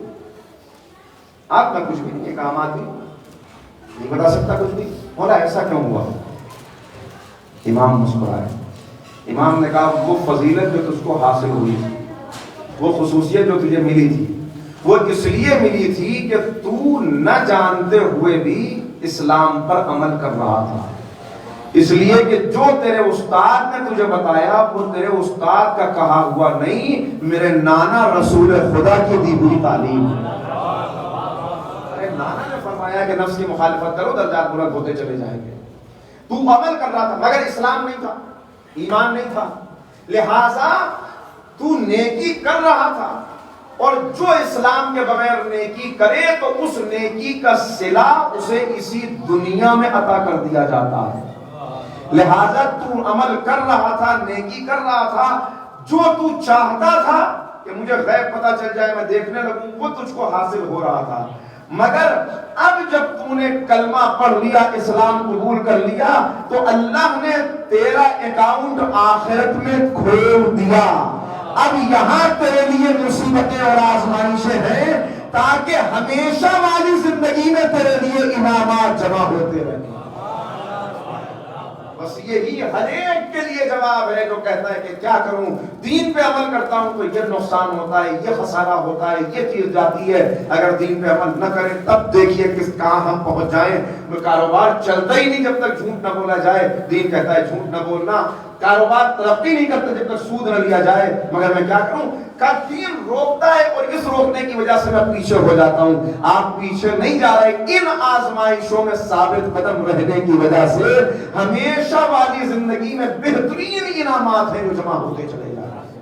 آپ کا کچھ بھی نہیں, ایک عام آدمی نہیں بتا سکتا کچھ بھی. مولا ایسا کیوں ہوا؟ امام مسکرائے. امام نے کہا وہ فضیلت جو تجھ کو حاصل ہوئی تھی, وہ خصوصیت جو تجھے ملی تھی, وہ اس لیے ملی تھی کہ تو نہ جانتے ہوئے بھی اسلام پر عمل کر رہا تھا. اس لیے کہ جو تیرے استاد نے تجھے بتایا وہ تیرے استاد کا کہا ہوا نہیں, میرے نانا رسول خدا کی دی ہوئی تعلیم ہے. نانا نے فرمایا کہ نفس کی مخالفت کرو, درجات بلند ہوتے چلے جائیں گے. تو عمل کر رہا تھا مگر اسلام نہیں تھا, ایمان نہیں تھا, لہذا تو نیکی کر رہا تھا, اور جو اسلام کے بغیر نیکی کرے تو اس نیکی کا صلہ اسے اسی دنیا میں عطا کر دیا جاتا ہے. لہذا تو عمل کر رہا تھا, نیکی کر رہا تھا, جو تو چاہتا تھا کہ مجھے غیب پتہ چل جائے, میں دیکھنے لگوں, وہ تجھ کو حاصل ہو رہا تھا. مگر اب جب تو نے کلمہ پڑھ لیا, اسلام قبول کر لیا, تو اللہ نے تیرا اکاؤنٹ آخرت میں کھول دیا. اب یہاں تیرے لیے مصیبتیں اور آزمائشیں ہیں تاکہ ہمیشہ والی زندگی میں تیرے لیے انعامات جمع ہوتے رہیں. بس یہی ہر ایک کے لیے جواب ہے جو کہتا ہے کہ کیا کروں, دین پہ عمل کرتا ہوں تو یہ نقصان ہوتا ہے, یہ خسارہ ہوتا ہے, یہ چیز جاتی ہے. اگر دین پہ عمل نہ کریں تب دیکھیے کس کہاں ہم پہنچ جائیں. کاروبار چلتا ہی نہیں جب تک جھوٹ نہ بولا جائے. دین کہتا ہے جھوٹ نہ بولنا. کاروبار ترقی نہیں کرتا جب تک سود نہ لیا جائے. مگر میں کیا کروں, کا دین روکتا ہے اور اس روکنے کی وجہ سے میں پیچھے ہو جاتا ہوں. آپ پیچھے نہیں جا رہے, ان آزمائشوں میں ثابت قدم رہنے کی وجہ سے ہمیشہ والی زندگی میں بہترین انعامات ہیں جو جمع ہوتے چلے جا رہے ہیں.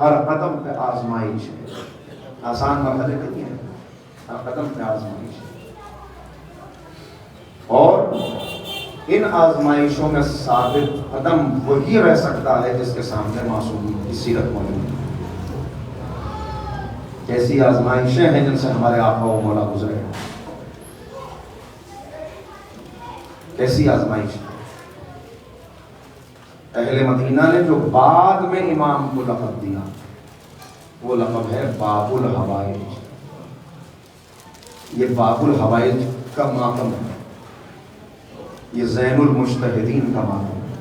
ہر قدم پہ آزمائش ہے, آسان مرحلے نہیں ہے, ہر قدم پہ آزمائش ہے. اور ان آزمائشوں میں ثابت قدم وہی رہ سکتا ہے جس کے سامنے معصومیت کی سیرت موجود ہے. کیسی آزمائشیں ہیں جن سے ہمارے آقا و مولا گزرے ہیں, کیسی آزمائش. اہل مدینہ نے جو بعد میں امام کو لقب دیا وہ لقب ہے باب الحوائج. یہ باب الحوائج کا ماتم ہے, یہ زین المجتہدین کا ماتم ہے,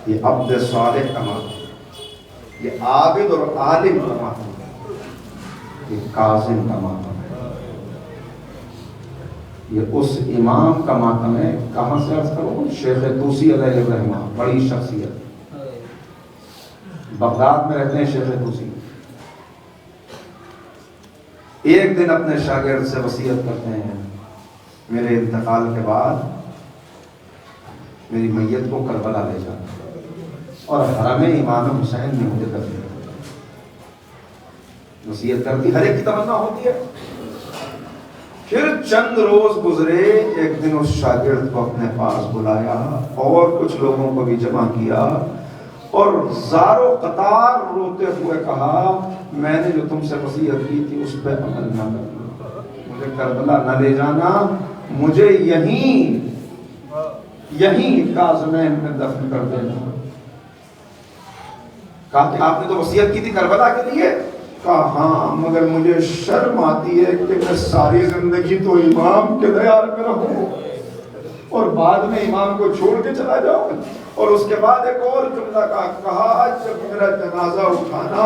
یہ عبد صالح کا ماتم ہے, یہ عابد اور عالم کا ماتم ہے, یہ کاظم کا ماتم ہے, یہ اس امام کا ماتم ہے. کہاں سے عرض کروں, شیخ طوسی علیہ الرحمہ, بڑی شخصیت, بغداد میں رہتے ہیں شیخ طوسی. ایک دن اپنے شاگرد سے وصیت کرتے ہیں, میرے انتقال کے بعد میری میت کو کربلا لے جانا اور حرم امام حسین میں مجھے دفن کرنا. وصیت کرتی, ہر ایک کی تمنا ہوتی ہے. پھر چند روز گزرے, ایک دن اس شاگرد کو اپنے پاس بلایا اور کچھ لوگوں کو بھی جمع کیا اور زارو قطار روتے ہوئے کہا, میں نے جو تم سے وصیت کی تھی اس پہ عمل نہ کرنا, مجھے کربلا نہ لے جانا, مجھے یہیں کاظمین میں دفن کر دینا. کہا کہ آپ نے تو وصیت کی تھی کربلا کے لیے. کہا ہاں, مگر مجھے شرم آتی ہے کہ میں ساری زندگی تو امام کے دیار میں رہوں. اور بعد میں امام کو چھوڑ کے چلا جاؤ. اور اس کے بعد ایک اور جملہ کہا جب میرا جنازہ اٹھانا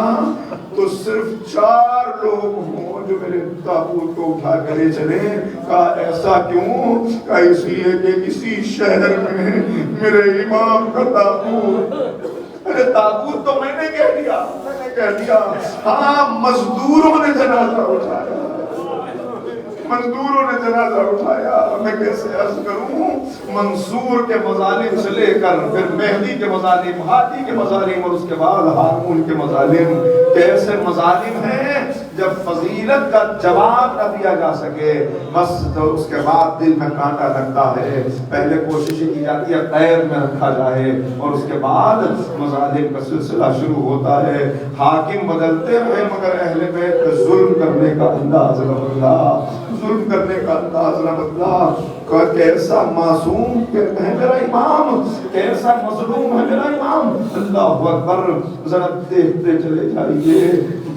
تو صرف 4 لوگ ہوں جو میرے تابوت کو اٹھا کر لے چلیں. کہا ایسا کیوں؟ کہا اس لیے کہ کسی شہر میں میرے امام کا تابوت. ارے تابوت تو میں نے کہہ دیا. ہاں مزدوروں نے جنازہ اٹھایا. مزدوروں نے جنازہ اٹھایا. میں کیسے عرض کروں؟ منصور کے مظالم سے لے کر پھر مہدی کے مظالم، ہادی کے مظالم اور اس کے بعد ہارون کے مظالم. کیسے مظالم ہیں جب فضیلت کا جواب نہ دیا جا سکے بس تو اس کے بعد دل میں کانٹا لگتا ہے. پہلے کوشش کی جاتی ہے قید میں رکھا جائے اور اس کے بعد مظالم کا سلسلہ شروع ہوتا ہے. حاکم بدلتے ہوئے مگر اہل بیت پہ ظلم کرنے کا انداز نہ بدلا. ظلم کرنے کا انداز نہ بدلا. کیسا معصوم ہے میرا امام، کیسا مظلوم ہے میرا امام. اللہ اکبر. ذرا دیکھتے چلے جائیے،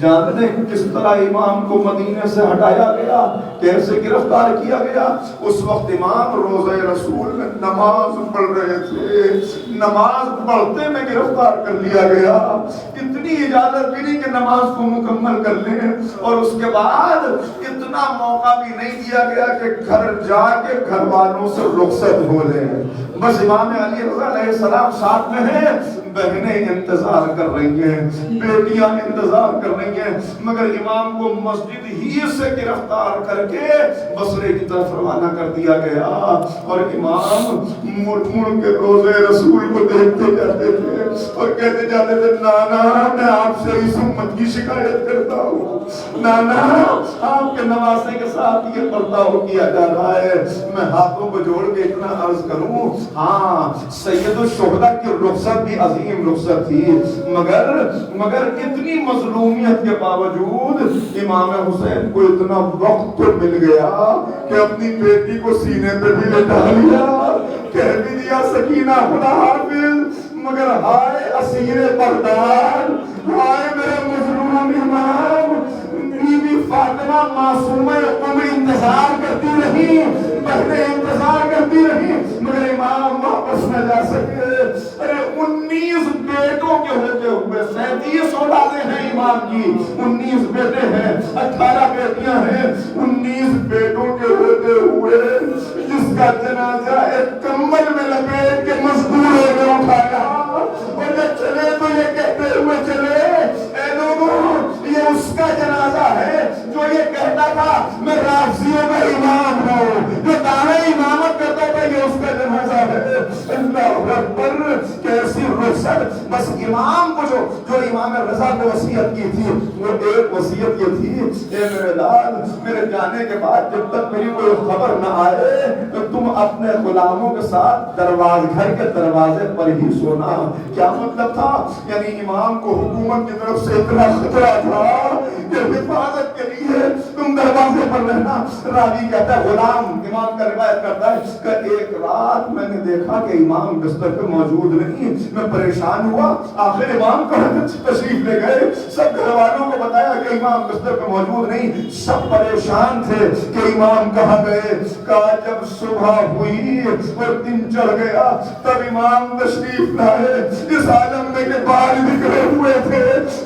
جانتے ہیں کس طرح امام کو مدینے سے ہٹایا گیا، کیسے گرفتار کیا گیا. اس وقت امام روضہ رسول میں نماز پڑھ رہے تھے، نماز پڑھتے میں گرفتار کر لیا گیا. اتنی اجازت بھی نہیں کہ نماز کو مکمل کر لیں اور اس کے بعد اتنا موقع بھی نہیں دیا گیا کہ گھر جا کے گھر والوں سے رخصت ہو لیں. بس امام علی رضا علیہ السلام ساتھ میں ہیں، بہنیں انتظار کر رہی ہیں، بیٹیاں انتظار کر رہی ہیں، مگر امام کو مسجد ہی سے گرفتار کر کے بصرے کی طرف روانہ کر دیا گیا. اور امام مڑ کے روضہ رسول کو دیکھتے جاتے تھے اور کہتے جاتے تھے نانا میں آپ سے اس امت کی شکایت کرتا ہوں. نانا آپ کے نواسے کے ساتھ یہ برتاؤ کیا جا رہا ہے. میں ہاتھوں کو جوڑ کے اتنا عرض کروں، ہاں سید الشہداء کی رخصت بھی عظیم رخصت تھی، مگر اتنی مظلومیت کے باوجود امام حسین کو اتنا وقت تو مل گیا کہ اپنی بیٹی کو سینے پہ بھی لٹا لیا، کہہ بھی دیا سکینہ خدا حافظ. مگر ہائے اسیر بغداد، ہائے میرے مظلوم امام. بیوی فاطمہ معصومہ عمر انتظار کرتی رہی، بہنیں انتظار کرتی رہی، مگر امام واپس نہ جا سکے. ارے 19 بیٹوں کے ہوتے ہوئے 37 اولادیں ہیں امام کی، 19 بیٹے ہیں، 18 بیٹیاں ہیں، 19 بیٹوں کے ہوتے ہوئے جس کا جنازہ ایک کمبل میں لپیٹ کے مزدوروں نے اٹھایا اور جب چلے تو یہ کہتے ہوئے چلے اے لوگوں یہ اس کا جنازہ ہے جو یہ کہتا تھا میں رافضیوں کا امام ہوں، جو دعوے امامت کرتا تھا یہ اس کا جنازہ ہے. اللہ اکبر. کیسی رخصت. بس امام کو جو امام رضا نے وصیت کی تھی وہ ایک وصیت یہ تھی، اے میرے لال میرے جانے کے بعد جب تک میری کوئی خبر نہ آئے تو تم اپنے غلاموں کے ساتھ گھر کے دروازے پر ہی سونا. کیا مطلب تھا؟ یعنی امام کو حکومت کی طرف سے اتنا خطرہ تھا کہ حفاظت کے لیے تم دروازے پر رہنا. راوی کہتا ہے غلام امام کا روایت کرتا ہے کہ ایک رات میں نے دیکھا کہ امام بستر پہ موجود نہیں، میں پریشان ہوا. آخر امام کا تشریف لے گئے، سب گھر والوں کو بتایا کہ امام بستر پہ موجود نہیں. سب پریشان تھے کہ امام کہاں گئے. کہا جب صبح ہوئی اور دن چڑھ گیا تب امام تشریف لائے. اس عالم میں کے بال بکھرے ہوئے تھے،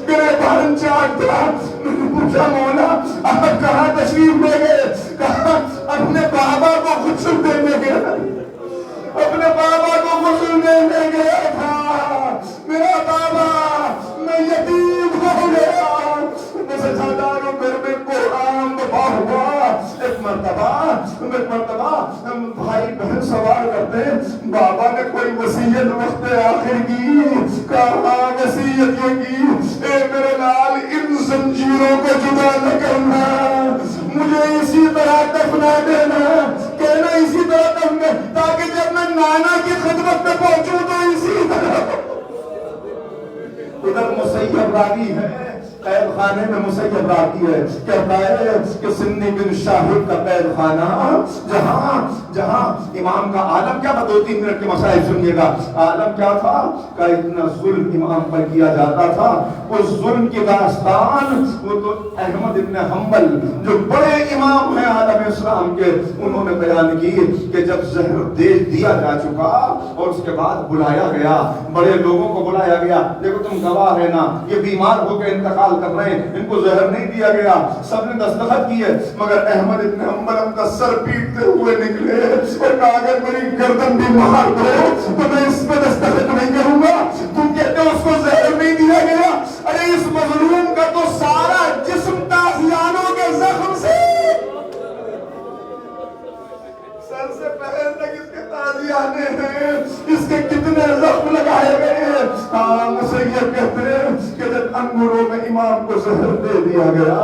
گریبان چاک تھا. میں نے پوچھا مولا آپ کہاں تشریف لے گئے؟ کہا اپنے بابا کو غسل دینے گیا، اپنے بابا کو غسل دینے گیا تھا. میرا بابا میں یتیم ہو گیا. سجاداروں گھر میں قرآن بپا ہوا. ایک مرتبہ بھائی بہن سوال کرتے بابا نے کوئی وصیت وقت آخر کی. کہا وصیت یہ کی اے میرے لال ان زنجیروں کو جدا نہ کرنا، مجھے اسی طرح دفنا دینا، کہنا اسی طرح دفنا تاکہ جب میں نانا کی خدمت میں پہنچوں تو اسی طرح. ادھر مسیب راوی ہے قید خانے میں مسیب راکی ہے، کہتا ہے کہ سنی بن شاہد کا قید خانہ جہاں امام کا عالم کیا تھا، 2-3 منٹ کے مسائل سنیے گا، عالم کیا تھا کہ اتنا ظلم امام پر کیا جاتا تھا، اس ظلم کی داستان وہ تو احمد ابن حنبل جو بڑے امام ہیں عالم اسلام کے، انہوں نے بیان کی کہ جب زہر دے دیا جا چکا اور اس کے بعد بلایا گیا، بڑے لوگوں کو بلایا گیا، دیکھو تم گواہ ہے نا، یہ بیمار ہو کے انتقال کر رہے ہیں، ان کو زہر نہیں دیا گیا، سب نے دستخط کیے، مگر احمد ابن حنبل اپنا سر پیٹتے ہوئے نکلے اور کہا اگر میری گردن بھی مار دو تو میں اس پہ دستخط نہیں کروں گا، تم کہتے ہو اس کو زہر نہیں دیا گیا، ارے اس مظلوم کا تو سارا جسم تازیانوں کے زخم سے سر سے پیر تک اس کے تازیانے ہیں، اس کے کتنے زخم لگائے گئے ہیں۔ مسیب کہتے ہیں کہ جب انگوروں میں امام کو زہر دے دیا گیا،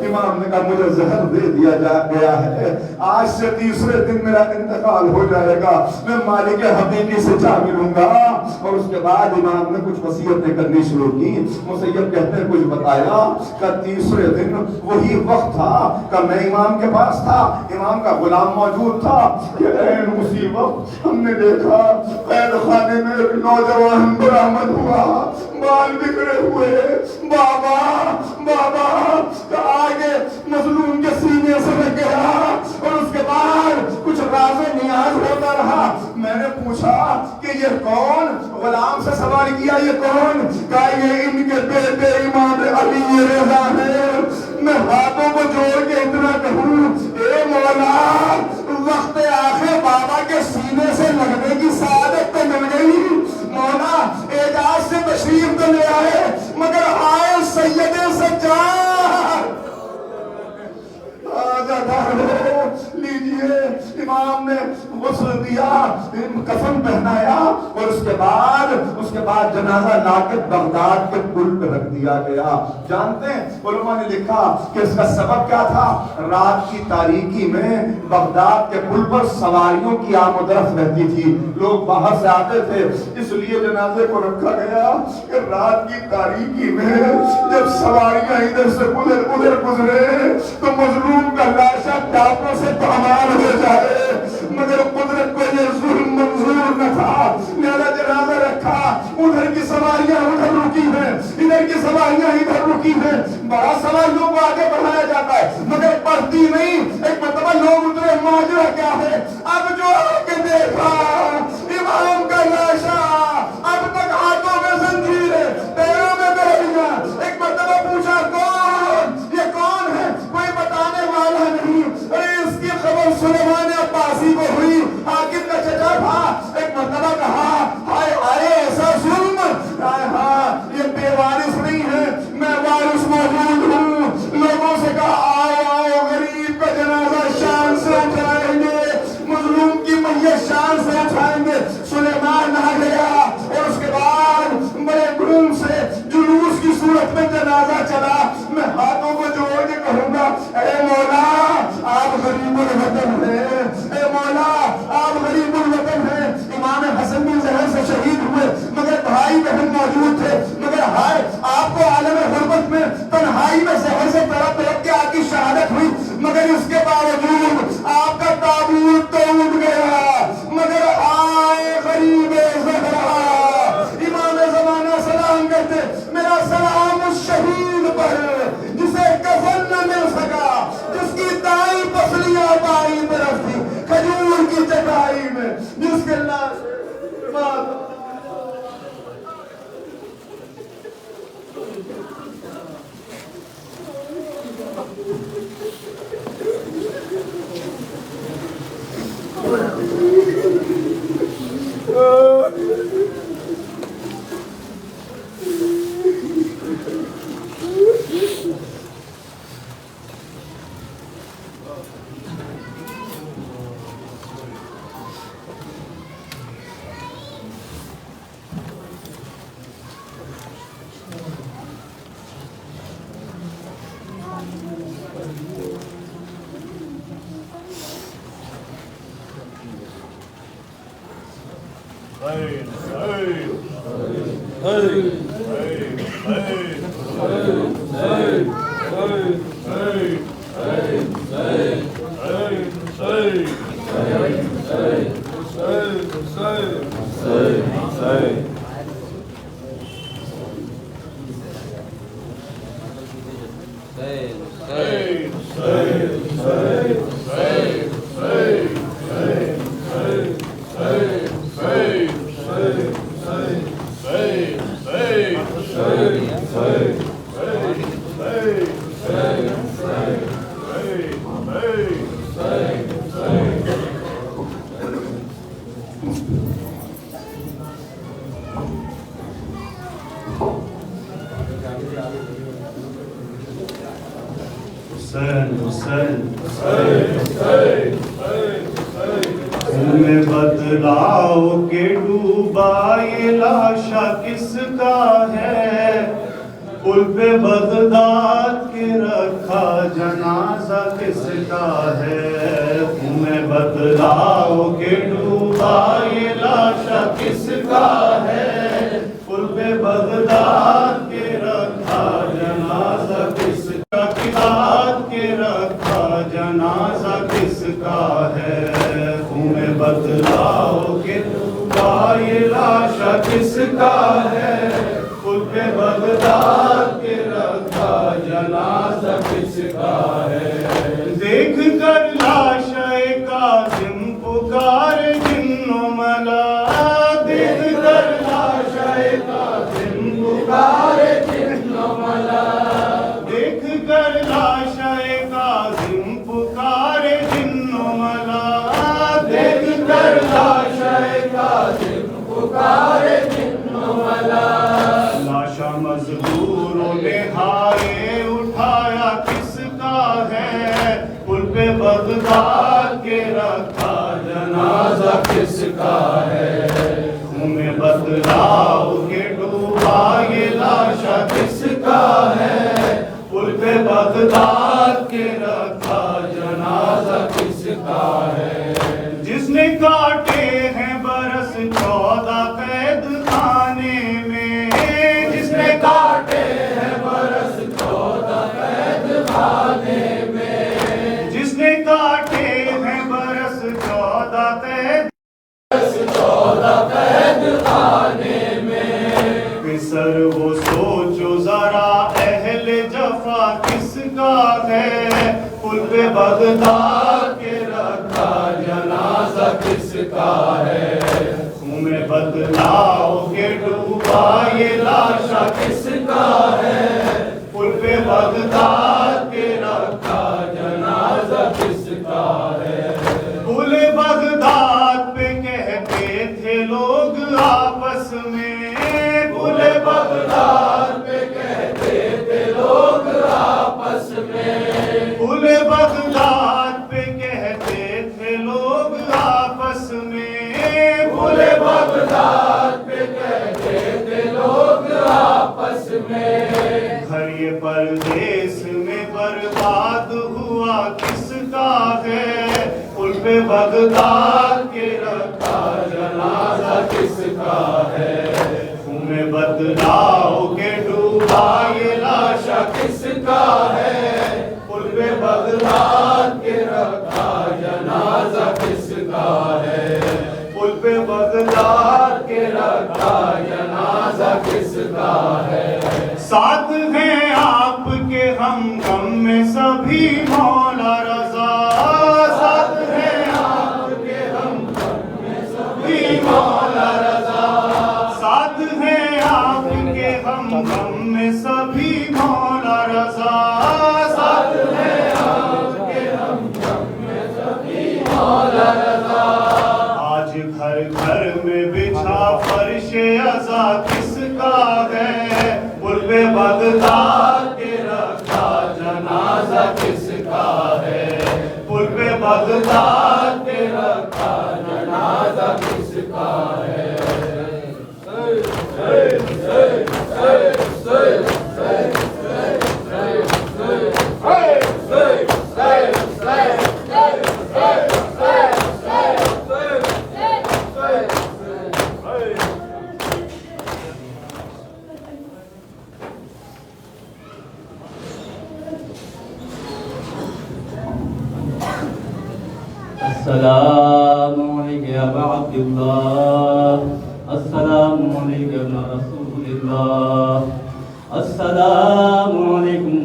امام نے کہا مجھے زہر دے دیا گیا ہے، آج سے تیسرے دن میرا انتقال ہو جائے گا، میں مالک حقیقی سے جا ملوں گا۔ اور اس کے بعد امام نے کچھ وصیتیں کرنی شروع کی، مسیب کہتے ہیں کچھ بتایا کہ تیسرے دن وہی وقت تھا کہ میں امام کے پاس تھا، امام کا غلام موجود تھا کہ این مصیبت ہم نے دیکھا قید خانے میں ایک نوجوان برآمد ہوا، بال بکھرے ہوئے، بابا کہ آگے مظلوم کے سینے سے لگ گیا، اور اس کے بعد کچھ راز و نیاز ہوتا رہا۔ میں نے پوچھا کہ یہ کون، غلام سے سوال کیا یہ کون، کہا یہ ان کے بیٹے امام علی رضا ہے۔ میں ہاتھوں کو جوڑ کے اتنا کہوں اے مولا، وقت آخر بابا کے سینے سے لگنے کی سعادت تو مل گئی، مولا اعجاز سے تشریف تو لے آئے، مگر آئے سید سجاد لیجئے۔ امام نے غسل دیا، کفن پہنایا، اور اس کے بعد جنازہ لا کے بغداد کے پل پہ رکھ دیا گیا۔ جانتے ہیں علماء نے لکھا کہ اس کا سبب کیا تھا، رات کی تاریکی میں بغداد کے پل پر سواریوں کی آمد و رفت رہتی تھی، لوگ باہر سے آتے تھے، اس لیے جنازے کو رکھا گیا کہ رات کی تاریکی میں جب سواریاں ادھر سے ادھر گزرے تو مظلوم کا لاشا ٹاپوں سے پامال ہو جائے، مگر قدرت کو یہ ظلم منظور نہ تھا، میرا جنازہ رکھا، ادھر کی سواریاں ادھر رکی ہیں، ادھر کی سواریاں ادھر رکی ہیں، بڑا سواریوں کو آگے بڑھایا جاتا ہے مگر بڑھتی نہیں۔ ایک مرتبہ لوگ اترے، ماجرا کیا ہے، اب جو آگے دیکھا امام کا لاشا، اب تک ہاتھوں میں زنجیریں، پیروں میں بیڑیاں۔ ایک مرتبہ پوچھا کون، یہ کون ہے، کوئی بتانے والا نہیں۔ اس کی خبر سلیمان عباسی کو ہوئی، حاکم کا چچا تھا۔ ایک مرتبہ کہا ہائے ہائے ایسا ظلم، ہاں یہ بے وارث نہیں ہے، میں وارث موجود ہوں۔ لوگوں سے کہا آؤ غریب کا جنازہ شان سے اٹھائیں گے، مظلوم کی میت شان سے اٹھائیں گے۔ سلیمان آ گیا اور اس کے بعد بڑے دھوم سے جلوس کی صورت میں جنازہ چلا۔ میں ہاتھوں کو جوڑ کے کہوں گا اے مولا آپ غریب الوطن ہیں، اے مولا آپ غریب الوطن ہیں۔ امام حسن بن زہر سے شہید ہوئے مگر بھائی بہن موجود تھے، مگر ہائے آپ کو عالم غربت میں تنہائی میں زہر سے تڑپ تڑپ کے آپ کی شہادت ہوئی، مگر اس کے باوجود آپ کا تابوت تو اٹھ گیا، مگر آئے غریب زہرا۔ امام زمانہ سلام کرتے، میرا سلام اس شہید پر جسے کفن نہ مل سکا، جس کی دائیں پسلیاں بائیں طرف تھی کھجور کی چٹائی میں، جس کے Hey! میں بدلاؤ کے ڈوبا یہ لاشا کس کا ہے پل پہ بغداد کے رکھا جنازہ کس کا ہے میں بدلاؤ کے ڈوبا یہ لاشا کس کا ہے پل پہ بغداد کے رکھا جنازہ کس کا کتاب کے رکھا جنازہ کس کا ہے بدلاؤ کے ڈوبا یہ لاشا کس کا ہے پل پہ بغداد کے رکھا جنازہ کس کا ہے دیکھ کر لاشا کاظم پکار جن و ملا دیکھ کر لاشا کاظم پکار جن و ملا دیکھ کر لاشا کاظم پکار جن و ملا دیکھ کر لاشا کاظم پکار جن و ملا لاشا مزدوروں نے ہائے اٹھایا کس کا ہے پل پہ بغداد کے رکھا جنازہ کس کا ہے میں بدلاؤ کے ڈوبا یہ لاشا کس کا ہے پل پہ بغداد کے رکھا جنازہ کس کا ہے جس نے کاٹے ہیں برس 14 قید خانے میں جس نے کاٹے ہیں برس 14 قید خانے میں جس نے کاٹے ہیں برس 14 قید خانے میں پسر وہ سوچو ذرا اہل جفا کس کا ہے پل پہ بغداد کے رکھا جنازہ کس کا ہے میں بدلاؤ کے ڈوبا یہ لاشا کس کا ہے پل پہ بغداد کے رکھا جنازہ کس کا ہے پل بغداد پہ کہتے تھے لوگ آپس میں پل بغداد پہ کہتے تھے لوگ آپس میں پل بغداد پہ کہتے تھے لوگ آپس میں پل بغداد پہ کہتے تھے لوگ آپس میں گھر یہ پردیس میں برباد ہوا کس کا ہے پل پہ بغداد کے رکھا جنازہ کس کا ہے میں بدلاؤ کے ڈوبا یہ لاشا کس کا ہے پل پہ بغداد کے رکھا جنازہ کس کا ہے پل پہ بغداد کے رکھا جنازہ کس کا ہے ساتھ ہیں آپ کے ہم غم میں سبھی مولا رضا ساتھ ہیں آپ کے ہم غم میں سبھی مولا رضا ساتھ ہیں آپ کے ہم غم میں سبھی مولا رضا ساتھ ہیں آپ کے ہم غم میں سبھی مولا رضا آج گھر گھر میں بچھا فرش عزا کس کا ہے پل پہ بغداد کے رکھا جنازہ کس کا ہے پل پہ بغداد کے رکھا جنازہ کس کا ہے السلام عليك يا أبا عبد الله، السلام عليك يا ابن رسول الله، السلام عليكم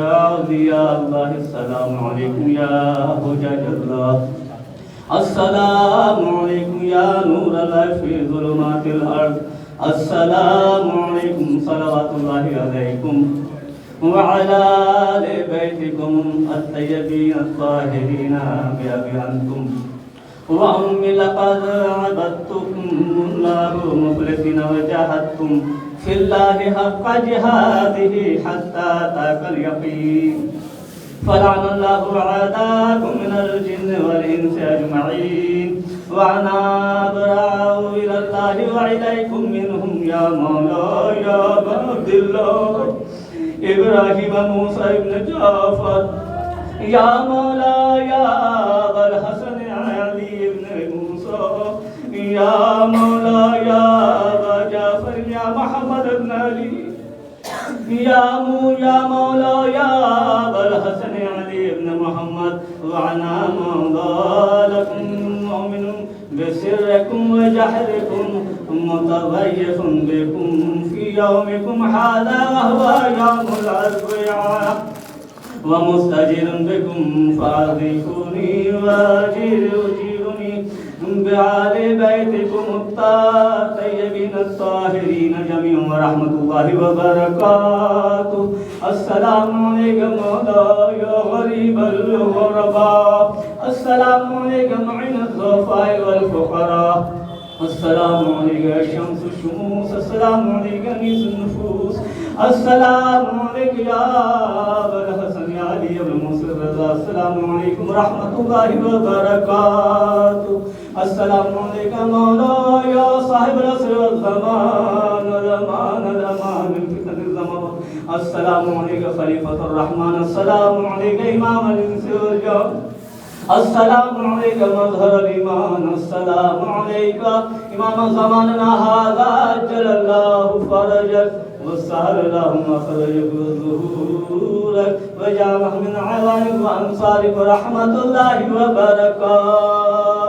يا أولياء الله، السلام عليكم يا حجج الله، السلام عليكم يا نور الله في ظلمات الأرض، السلام عليكم صلوات الله عليكم وعلى آل بيتكم الطيبين الطاهرين بأبي أنتم وأمي لقد عبدتكم الله مخلصين وجاهدتم في الله حق جهاده حتى أتاك اليقين فلعن الله أعداءكم من الجن والإنس أجمعين وأنا أبرأ إلى الله وإليكم منهم يا مولاي يا أبا عبد الله إبراهيم موسى ابن جعفر يا مولاي يا أبا الحسن علي ابن موسى يا مولاي يا أبا جعفر يا محمد ابن علي يا مولاي يا أبا الحسن علي ابن محمد وأنا مولا لكم مؤمن بسركم وجهركم متضيف بكم في يومكم هذا وهو يوم الأربعاء ومستجير بكم فأضيفوني وأجيروني بآل بيتكم الطيبين الطاهرين جميعا ورحمة الله وبركاته. السلام عليكم مولاي يا غريب الغرباء، السلام عليكم معين الضعفاء والفقراء، السلام عليك يا شمس الشموس، السلام عليك أنيس النفوس، السلام عليك يا أبا الحسن يا علي بن موسى الرضا، السلام عليكم ورحمة الله وبركاته. السلام عليك مولاي يا صاحب العصر والزمان الأمان من فتنة الزمان، السلام عليك خليفة الرحمن، السلام عليك إمام الإنس والجن، السلام عليك مظهر الإيمان، السلام عليك إمام زماننا هذا أجل الله فرجك وسهل اللهم خرجك وظهورك وجعله من عوانك وأنصارك ورحمة الله وبركاته.